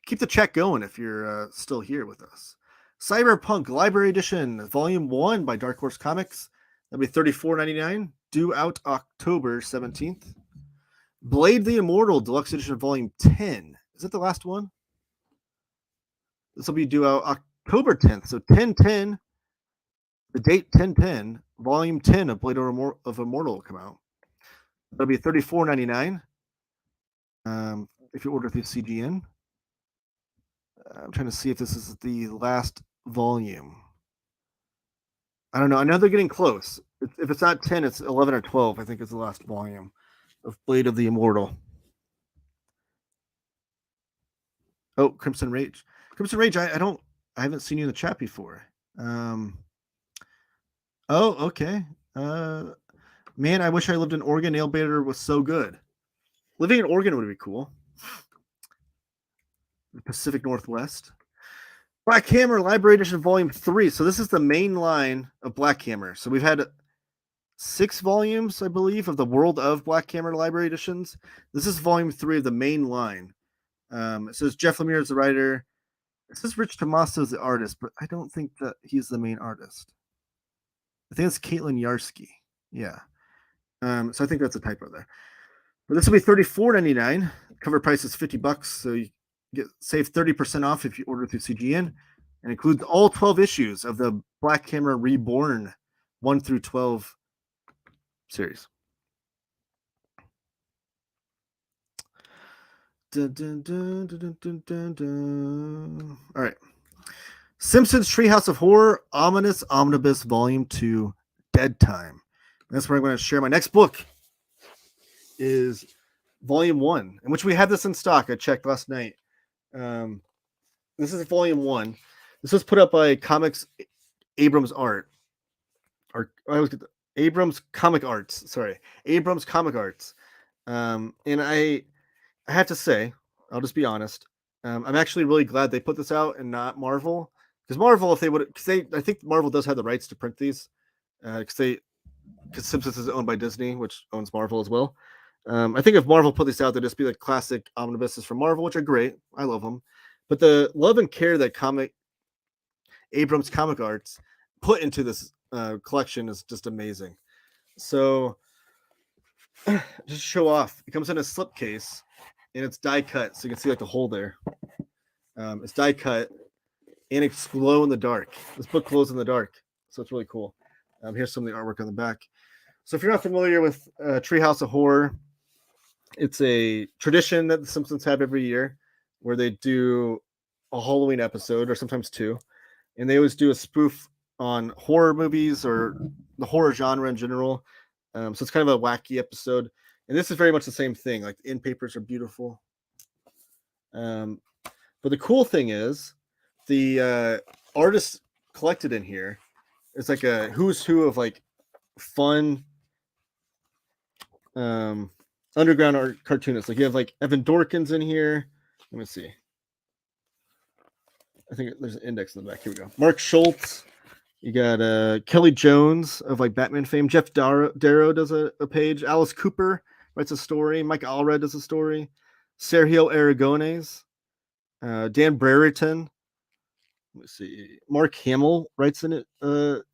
Keep the chat going if you're still here with us. Cyberpunk Library Edition, Volume 1 by Dark Horse Comics. That'll be $34.99, due out October 17th. Blade the Immortal Deluxe Edition, Volume 10. Is that the last one? This will be due out October 10th. So 10/10, the date 10/10, Volume 10 of Blade of Immortal will come out. That'll be $34.99 if you order through CGN. I'm trying to see if this is the last volume. I don't know. I know they're getting close. If it's not 10, it's 11 or 12. I think it's the last volume of Blade of the Immortal. Oh, Crimson Rage. Crimson Rage, I haven't seen you in the chat before. Oh, okay. Man, I wish I lived in Oregon. Nailbaiter was so good. Living in Oregon would be cool. The Pacific Northwest. Black Hammer Library Edition Volume 3. So this is the main line of Black Hammer. So we've had 6 volumes, I believe, of the World of Black Hammer Library Editions. This is Volume 3 of the main line. It says Jeff Lemire is the writer. It says Rich Tommaso is the artist, but I don't think that he's the main artist. I think it's Caitlin Yarsky. Yeah. So I think that's a typo there. But this will be $34.99. Cover price is $50, so you save 30% off if you order through CGN, and includes all 12 issues of the Black Hammer Reborn 1 through 12 series. Dun, dun, dun, dun, dun, dun, dun. All right. Simpsons Treehouse of Horror, Ominous Omnibus Volume 2, Dead Time. And that's where I'm going to share my next book. Is Volume 1, in which we had this in stock. I checked last night. This is Volume 1. This was put up by Comics Abrams Art. Or I always get the Abrams Comic Arts. Sorry, Abrams Comic Arts. And I have to say, I'll just be honest. I'm actually really glad they put this out and not Marvel. Because Marvel, if they would, I think Marvel does have the rights to print these. Because Simpsons is owned by Disney, which owns Marvel as well. I think if Marvel put these out, they'd just be like classic omnibuses from Marvel, which are great. I love them. But the love and care that Abrams Comic Arts put into this collection is just amazing. So just show off. It comes in a slipcase, and it's die cut, so you can see like the hole there. It's die cut, and it's glow in the dark. This book glows in the dark, so it's really cool. Here's some of the artwork on the back. So if you're not familiar with Treehouse of Horror, it's a tradition that the Simpsons have every year where they do a Halloween episode, or sometimes 2. And they always do a spoof on horror movies or the horror genre in general. So it's kind of a wacky episode. And this is very much the same thing. Like the end papers are beautiful. But the cool thing is the artists collected in here is like a who's who of like fun underground art cartoonists. Like you have like Evan Dorkins in here. Let me see. I think there's an index in the back. Here we go. Mark Schultz. You got Kelly Jones of like Batman fame. Jeff Darrow does a page. Alice Cooper writes a story. Mike Allred does a story. Sergio Aragones. Dan Brereton. Let me see. Mark Hamill writes in it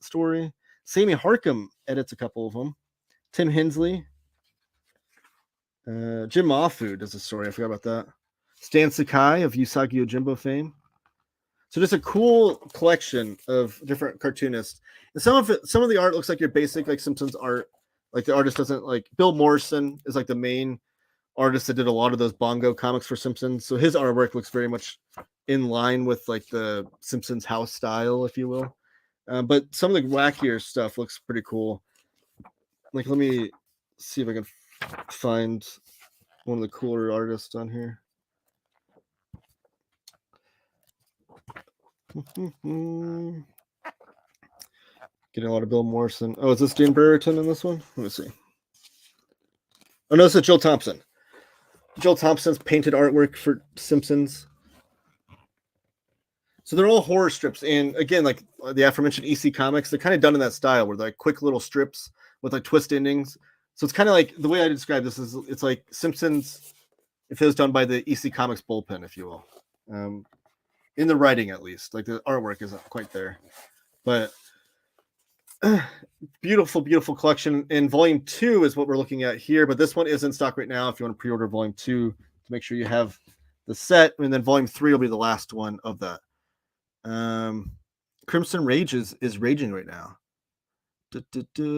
story. Sammy Harcum edits a couple of them. Tim Hensley. Jim Mafu does a story. I forgot about that. Stan Sakai of Usagi Yojimbo fame. So just a cool collection of different cartoonists. And some of the art looks like your basic like Simpsons art. Like the artist doesn't like Bill Morrison is like the main artist that did a lot of those Bongo comics for Simpsons. So his artwork looks very much in line with like the Simpsons house style, if you will. But some of the wackier stuff looks pretty cool. Like, let me see if I can find one of the cooler artists on here. Getting a lot of Bill Morrison. Oh, is this Dean Brereton in this one? Let me see. Oh, no, this is Jill Thompson. Jill Thompson's painted artwork for Simpsons. So they're all horror strips. And again, like the aforementioned EC Comics, they're kind of done in that style where they're like quick little strips with like twist endings. So it's kind of like the way I describe this is it's like Simpsons if it was done by the EC Comics bullpen, if you will. In the writing, at least. Like the artwork isn't quite there. But beautiful collection. And volume 2 is what we're looking at here. But this one is in stock right now if you want to pre-order volume 2 to make sure you have the set. And then volume 3 will be the last one of that. Crimson Rage is raging right now.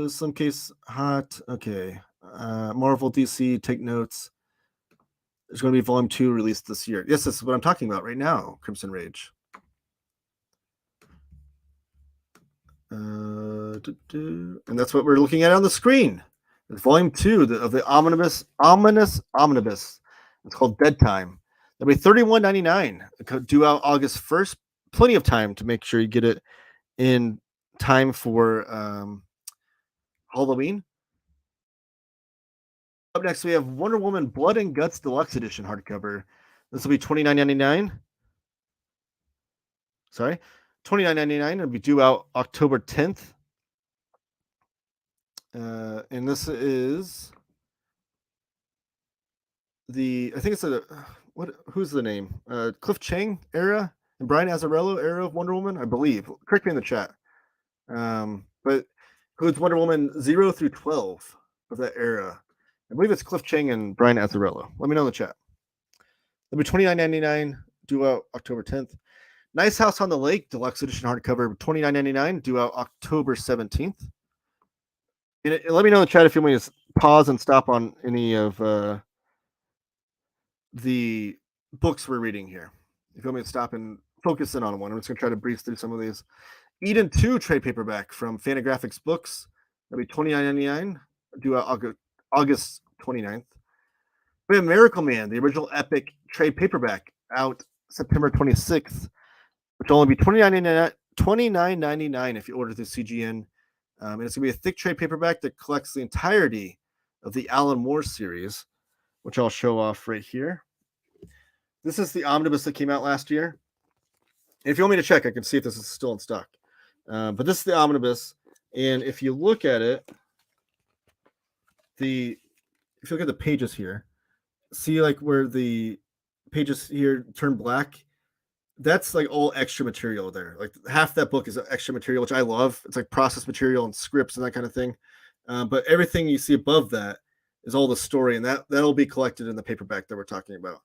Some case hot. Okay. Marvel, DC, take notes. There's going to be volume 2 released this year. Yes, this is what I'm talking about right now. Crimson Rage. And that's what we're looking at on the screen. It's volume 2 of the Omnibus. It's called Dead Time. That'll be $31.99. Due out August 1st. Plenty of time to make sure you get it in time for Halloween. Up next, we have Wonder Woman Blood and Guts Deluxe Edition hardcover. This will be $29.99. Sorry, $29.99. It'll be due out October 10th. And this is I think it's who's the name? Cliff Chang era and Brian Azzarello era of Wonder Woman, I believe. Correct me in the chat. But includes Wonder Woman 0 through 12 of that era. I believe it's Cliff Chang and Brian Azzarello. Let me know in the chat. It'll be $29.99, due out October 10th. Nice House on the Lake Deluxe Edition hardcover, $29.99, due out October 17th. And let me know in the chat if you want me to pause and stop on any of the books we're reading here. If you want me to stop and focus in on one, I'm just going to try to breeze through some of these. Eden 2 trade paperback from Fantagraphics Books. That'll be $29.99, due out August 29th. We have Miracle Man, the original epic trade paperback, out September 26th, which will only be $29.99 if you order through CGN. And it's going to be a thick trade paperback that collects the entirety of the Alan Moore series, which I'll show off right here. This is the omnibus that came out last year. And if you want me to check, I can see if this is still in stock. But this is the omnibus. And if you look at it, if you look at the pages here, see like where the pages here turn black? That's like all extra material there. Like half that book is extra material, which I love. It's like process material and scripts and that kind of thing. But everything you see above that is all the story, and that'll be collected in the paperback that we're talking about.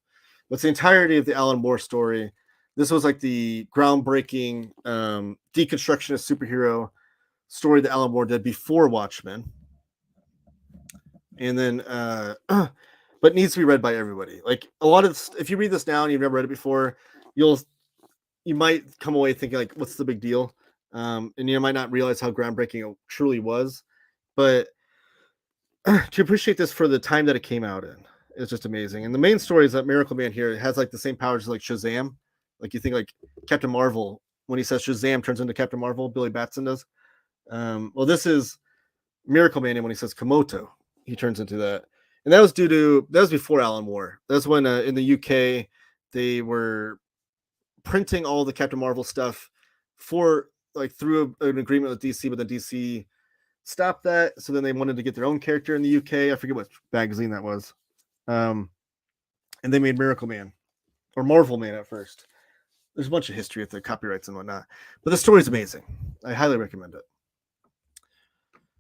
But it's the entirety of the Alan Moore story. This was like the groundbreaking deconstructionist superhero story that Alan Moore did before Watchmen. And then, but it needs to be read by everybody. Like a lot of, if you read this now and you've never read it before, you might come away thinking like, what's the big deal? And you might not realize how groundbreaking it truly was. But to appreciate this for the time that it came out in, it's just amazing. And the main story is that Miracle Man here has like the same powers as like Shazam. Like you think like Captain Marvel, when he says Shazam turns into Captain Marvel, Billy Batson does. Well, this is Miracle Man, and when he says Komoto, he turns into that. And that was before Alan Moore. That's when in the UK they were printing all the Captain Marvel stuff through an agreement with DC, but then DC stopped that. So then they wanted to get their own character in the UK. I forget what magazine that was. And they made Miracle Man or Marvel Man at first. There's a bunch of history with the copyrights and whatnot, but the story's amazing. I highly recommend it.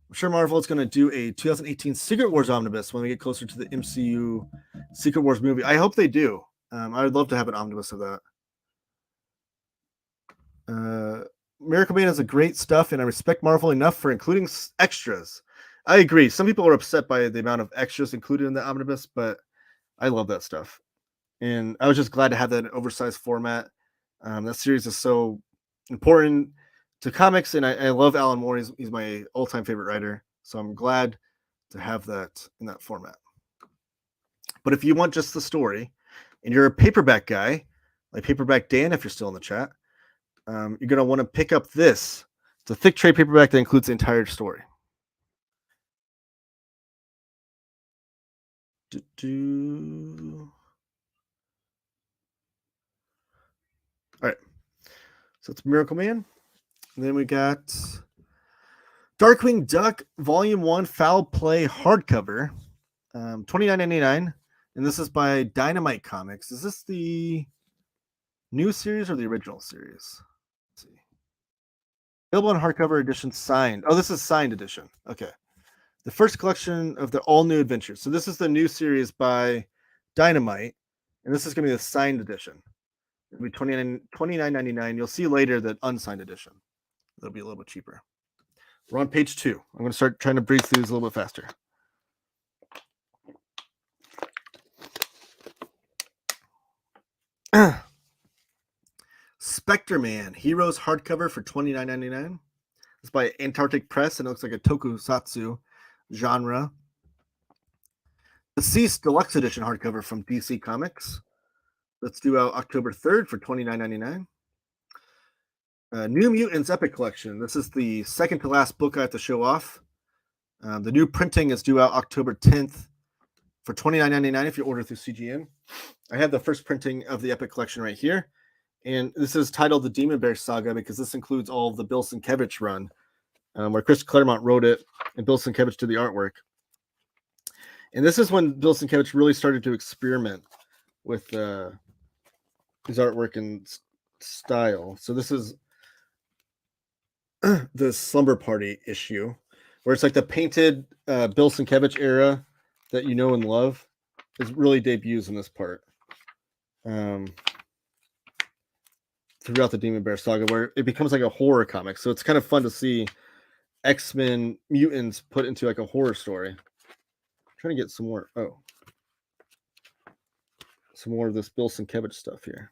I'm sure Marvel is going to do a 2018 Secret Wars omnibus when we get closer to the MCU Secret Wars movie. I hope they do. I would love to have an omnibus of that. Miracle Man is a great stuff, and I respect Marvel enough for including extras. I agree. Some people are upset by the amount of extras included in the omnibus, but I love that stuff. And I was just glad to have that in oversized format. That series is so important to comics, and I love Alan Moore. He's my all-time favorite writer, so I'm glad to have that in that format. But if you want just the story, and you're a paperback guy, like Paperback Dan, if you're still in the chat, you're going to want to pick up this. It's a thick trade paperback that includes the entire story. All right. So it's Miracle Man. And then we got Darkwing Duck Volume 1 Foul Play hardcover, $29.99. And this is by Dynamite Comics. Is this the new series or the original series? Let's see. Available in hardcover edition signed. Oh, this is signed edition. Okay. The first collection of the all new adventures. So this is the new series by Dynamite, and this is going to be the signed edition. It'll be $29.99. You'll see later that unsigned edition. It'll be a little bit cheaper. We're on page 2. I'm going to start trying to breeze through these a little bit faster. Spectre Man Heroes hardcover for $29.99. It's by Antarctic Press, and it looks like a tokusatsu genre. Deceased Deluxe Edition hardcover from DC Comics. That's due out October 3rd for $29.99. New Mutants Epic Collection. This is the second to last book I have to show off. The new printing is due out October 10th for $29.99 if you order through CGN. I have the first printing of the Epic Collection right here. And this is titled The Demon Bear Saga because this includes all of the Bill Sienkiewicz run, where Chris Claremont wrote it and Bill Sienkiewicz did the artwork. And this is when Bill Sienkiewicz really started to experiment with his artwork and style. So this is the Slumber Party issue, where it's like the painted Bill Sienkiewicz era that you know and love is really debuts in this part. Throughout the Demon Bear Saga, where it becomes like a horror comic. So it's kind of fun to see X-Men mutants put into like a horror story. I'm trying to get some more of this Bill Sienkiewicz stuff here.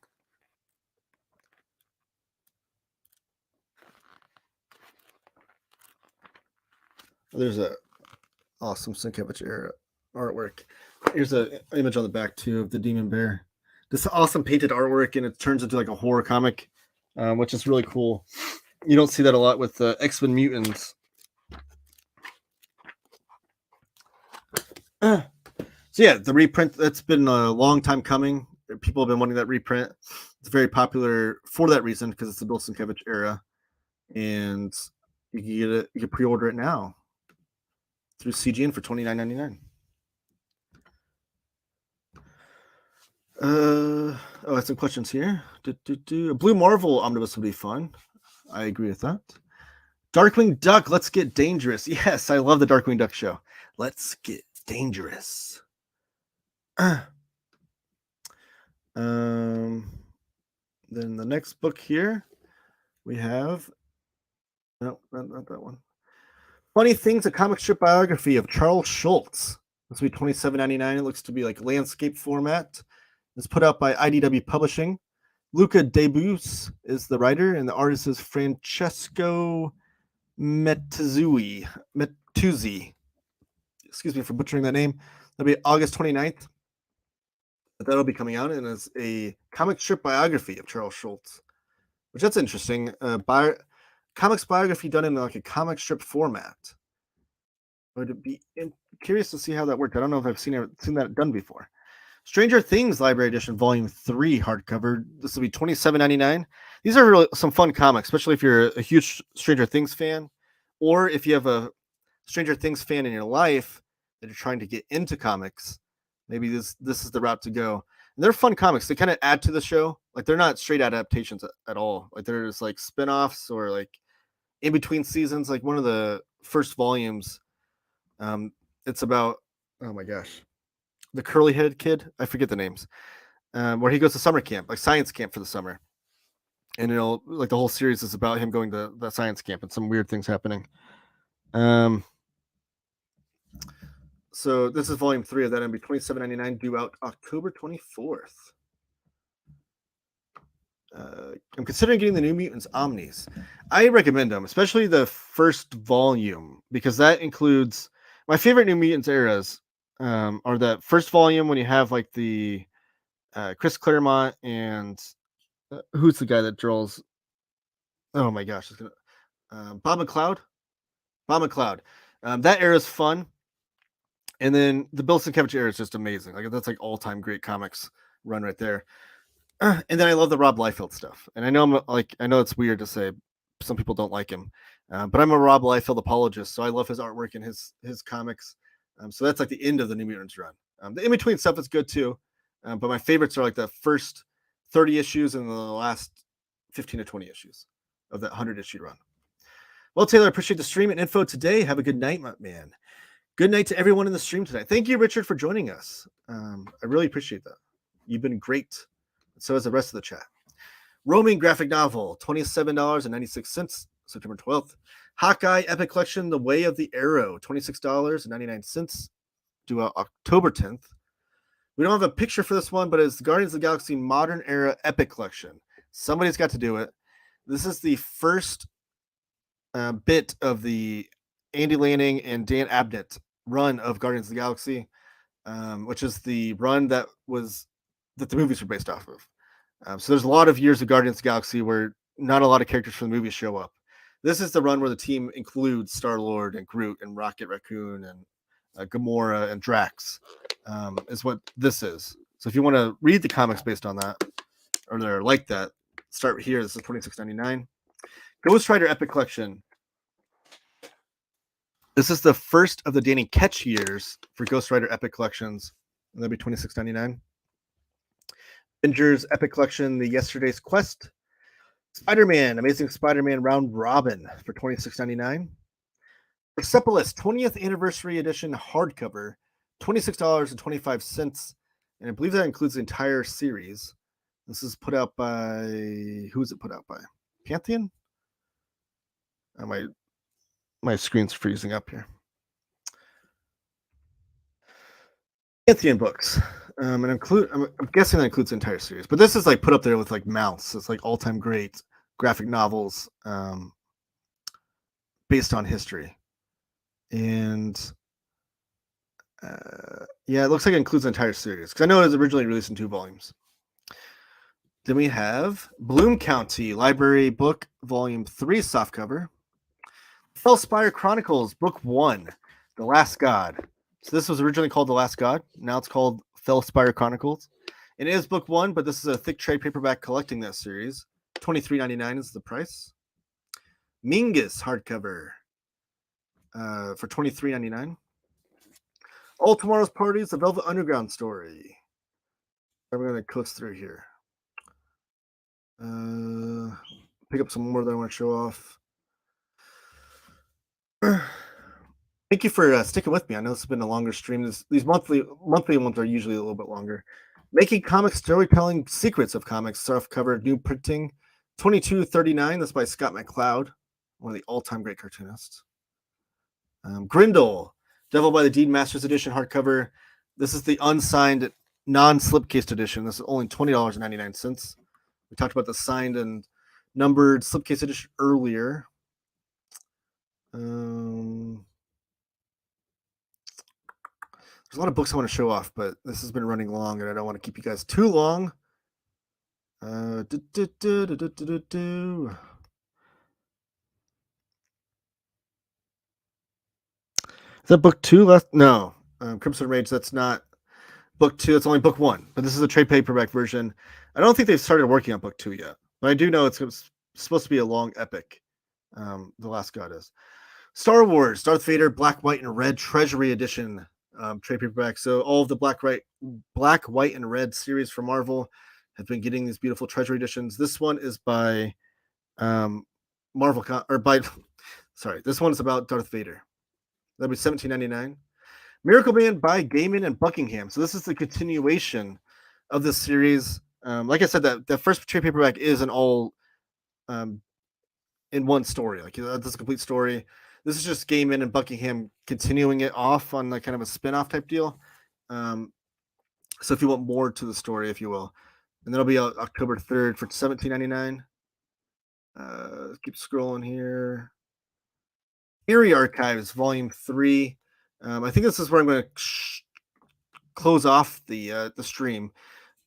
There's a awesome Sienkiewicz era artwork. Here's an image on the back too of the Demon Bear. This awesome painted artwork, and it turns into like a horror comic, which is really cool. You don't see that a lot with X-Men mutants. So yeah, the reprint, that's been a long time coming. People have been wanting that reprint. It's very popular for that reason because it's the Bill Sienkiewicz era, and you can get it. You can pre-order it now through CGN for $29.99. I have some questions here. A Blue Marvel omnibus would be fun. I agree with that. Darkwing Duck, Let's Get Dangerous. Yes, I love the Darkwing Duck show. Let's get dangerous. Then the next book here we have. No, not that one. Funny Things, a comic strip biography of Charles Schultz. This will be $27.99. It looks to be like landscape format. It's put out by IDW Publishing. Luca Debus is the writer, and the artist is Francesco Mettuzzi. Excuse me for butchering that name. That'll be August 29th. That'll be coming out, and it's a comic strip biography of Charles Schultz, which that's interesting. Comics biography done in like a comic strip format. I would be curious to see how that worked. I don't know if I've seen that done before. Stranger Things Library Edition Volume 3 hardcover. This will be $27.99. These are really some fun comics, especially if you're a huge Stranger Things fan, or if you have a Stranger Things fan in your life that you're trying to get into comics. Maybe this is the route to go. And they're fun comics. They kind of add to the show. Like they're not straight adaptations at all. Like they're just like spin-offs or like in between seasons. Like one of the first volumes, it's about, oh my gosh, the curly-headed kid. I forget the names. where he goes to summer camp, like science camp for the summer. And like the whole series is about him going to the science camp and some weird things happening. So this is volume 3 of that. It'll be $27.99, due out October 24th. I'm considering getting the New Mutants Omnis. I recommend them, especially the first volume, because that includes my favorite New Mutants eras. Are the first volume when you have like the Chris Claremont and who's the guy that draws? Oh my gosh, it's gonna Bob McLeod. Bob McLeod. That era is fun, and then the Bill Sienkiewicz era is just amazing. Like that's like all-time great comics run right there. And then I love the Rob Liefeld stuff, and I know I know it's weird to say. Some people don't like him, but I'm a Rob Liefeld apologist, so I love his artwork and his comics. So that's like the end of the New Mutants run. The in between stuff is good too, but my favorites are like the first 30 issues and the last 15 to 20 issues of that 100-issue run. Well, Taylor, I appreciate the stream and info today. Have a good night, my man. Good night to everyone in the stream tonight. Thank you, Richard, for joining us. I really appreciate that. You've been great. So has the rest of the chat. Roaming graphic novel, $27.96, September 12th. Hawkeye Epic Collection, The Way of the Arrow, $26.99, due out October 10th. We don't have a picture for this one, but it's the Guardians of the Galaxy Modern Era Epic Collection. Somebody's got to do it. This is the first bit of the Andy Lanning and Dan Abnett run of Guardians of the Galaxy, which is the run that the movies were based off of. So there's a lot of years of Guardians of the Galaxy where not a lot of characters from the movies show up. This is the run where the team includes Star-Lord and Groot and Rocket Raccoon and Gamora and Drax, is what this is. So if you want to read the comics based on that, or they're like that, start here. This is $26.99. Ghost Rider Epic Collection. This is the first of the Danny Ketch years for Ghost Rider Epic Collections, and that'll be $26.99. Avengers Epic Collection, The Yesterday's Quest. Spider-Man, Amazing Spider-Man Round Robin for $26.99. Persepolis 20th Anniversary Edition hardcover, $26.25. And I believe that includes the entire series. This is put out by, who is it put out by? Pantheon? My screen's freezing up here. Pantheon Books. And I'm guessing that includes the entire series, but this is like put up there with like Mouse. It's like all-time great graphic novels based on history. And yeah, it looks like it includes the entire series because I know it was originally released in 2 volumes. Then we have Bloom County Library Book Volume 3 softcover. Fellspire Chronicles Book 1, The Last God. So this was originally called The Last God. Now it's called Fellspire Chronicles. It is book 1, but this is a thick trade paperback collecting that series. $23.99 is the price. Mingus hardcover for $23.99. All Tomorrow's Parties, The Velvet Underground Story. I'm going to coast through here. Pick up some more that I want to show off. Thank you for sticking with me. I know this has been a longer stream. These monthly ones are usually a little bit longer. Making Comics Storytelling Secrets of Comics softcover new printing, $22.39. That's by Scott McCloud, one of the all-time great cartoonists. Grindel, Devil by the Deed Masters Edition hardcover. This is the unsigned, non-slipcased edition. This is only $20.99. We talked about the signed and numbered slipcase edition earlier. There's a lot of books I want to show off, but this has been running long, and I don't want to keep you guys too long. Is that book 2 left? No. Crimson Rage, that's not book 2. It's only book 1, but this is a trade paperback version. I don't think they've started working on book 2 yet, but I do know it's supposed to be a long epic. The Last God is. Star Wars, Darth Vader, Black, White, and Red Treasury Edition trade paperback. So all of the Black, White, and Red series from Marvel have been getting these beautiful Treasury editions. This one is by this one is about Darth Vader. That'll be $17.99. Miracle Man by Gaiman and Buckingham. So this is the continuation of this series. Like I said, that first trade paperback is an all in one story. Like that's a complete story. This is just Gaiman and Buckingham continuing it off on like kind of a spin-off type deal. So if you want more to the story, if you will, and that'll be out October 3rd for $17.99. Keep scrolling here. Eerie Archives, Volume 3. I think this is where I'm going to close off the stream.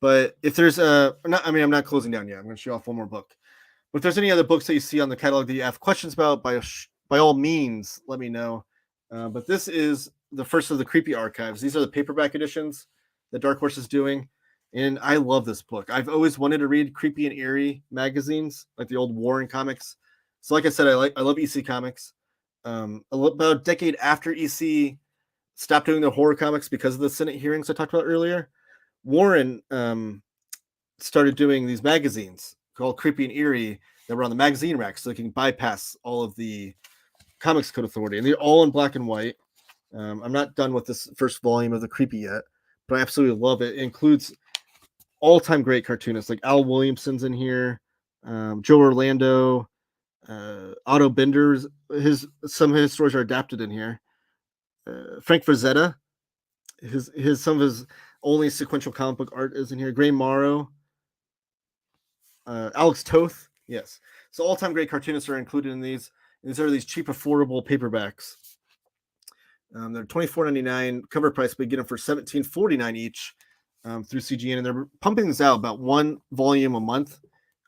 But if there's I'm not closing down yet. I'm going to show off one more book. But if there's any other books that you see on the catalog that you have questions about, by all means, let me know. But this is the first of the Creepy Archives. These are the paperback editions that Dark Horse is doing. And I love this book. I've always wanted to read creepy and eerie magazines, like the old Warren comics. So like I said, I love EC Comics. About a decade after EC stopped doing the horror comics because of the Senate hearings I talked about earlier, Warren started doing these magazines called Creepy and Eerie that were on the magazine rack, so they can bypass all of the Comics Code Authority. And they're all in black and white. I'm not done with this first volume of the Creepy yet, but I absolutely love it. It includes all-time great cartoonists like Al Williamson's in here, Joe Orlando, Otto Bender's. Some of his stories are adapted in here. Frank Frazetta, some of his only sequential comic book art is in here. Gray Morrow, Alex Toth, yes. So all-time great cartoonists are included in these. These are these cheap, affordable paperbacks. They're $24.99 cover price, but you get them for $17.49 each through CGN, and they're pumping this out about one volume a month,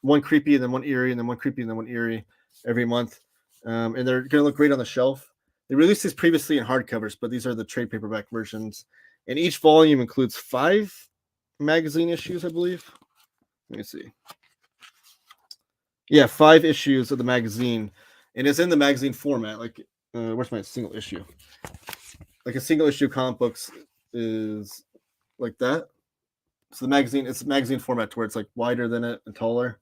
one creepy and then one eerie, and then one creepy and then one eerie every month. And they're going to look great on the shelf. They released these previously in hardcovers, but these are the trade paperback versions. And each volume includes 5 magazine issues, I believe. Let me see. Yeah, 5 issues of the magazine. And it's in the magazine format. Like, where's my single issue? Like a single issue comic books is like that. So the magazine, it's magazine format to where it's like wider than it and taller.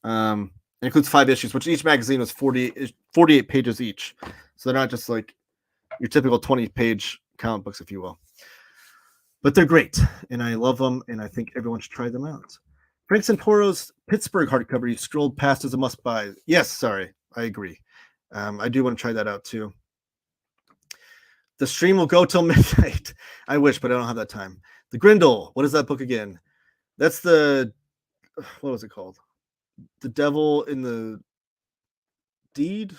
It includes 5 issues, which each magazine was 48 pages each. So they're not just like your typical 20-page comic books, if you will. But they're great, and I love them, and I think everyone should try them out. Frank Santoro's Pittsburgh hardcover you scrolled past as a must-buy. Yes, sorry, I agree. I do want to try that out, too. The stream will go till midnight. I wish, but I don't have that time. The Grindle. What is that book again? That's the... What was it called? The Devil in the Deed?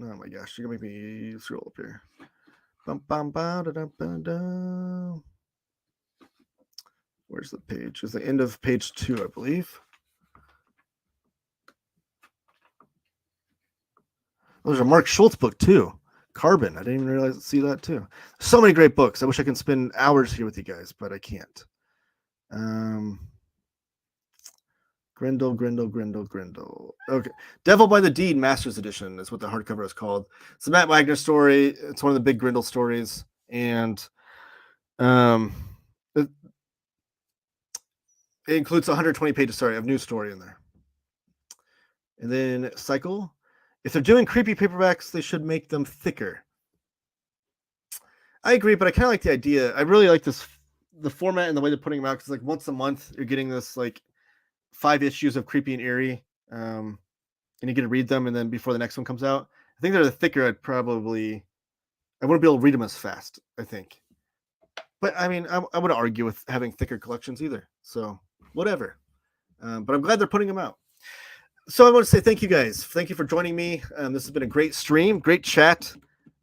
Oh my gosh, you're going to make me scroll up here. Where's the page? It's the end of page 2, I believe. Oh, there's a Mark Schultz book, too. Carbon. I didn't even see that, too. So many great books. I wish I could spend hours here with you guys, but I can't. Grindle. Okay. Devil by the Deed Masters Edition is what the hardcover is called. It's a Matt Wagner story. It's one of the big Grindle stories. And it includes 120 pages, of news story in there. And then Cycle. If they're doing creepy paperbacks, they should make them thicker. I agree, but I kind of like the idea. I really like the format and the way they're putting them out, because like once a month, you're getting this like 5 issues of Creepy and Eerie, and you get to read them, and then before the next one comes out, I think they're the thicker. I wouldn't be able to read them as fast, I think. But I mean, I wouldn't argue with having thicker collections either. So whatever. But I'm glad they're putting them out. So I want to say thank you guys. Thank you for joining me. This has been a great stream, great chat.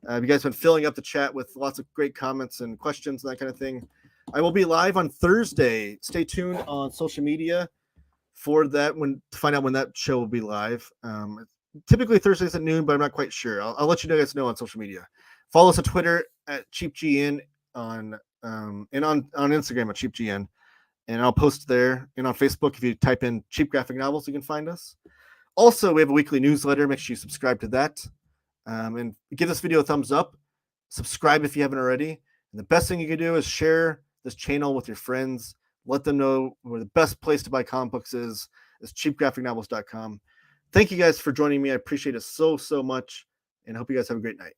You guys have been filling up the chat with lots of great comments and questions and that kind of thing. I will be live on Thursday. Stay tuned on social media for that to find out when that show will be live. Typically Thursdays at noon, but I'm not quite sure. I'll let you guys know on social media. Follow us on Twitter at CheapGN and on Instagram at CheapGN. And I'll post there. And on Facebook, if you type in Cheap Graphic Novels, you can find us. Also, we have a weekly newsletter. Make sure you subscribe to that. And give this video a thumbs up. Subscribe if you haven't already. And the best thing you can do is share this channel with your friends. Let them know where the best place to buy comic books is cheapgraphicnovels.com. Thank you guys for joining me. I appreciate it so much. And I hope you guys have a great night.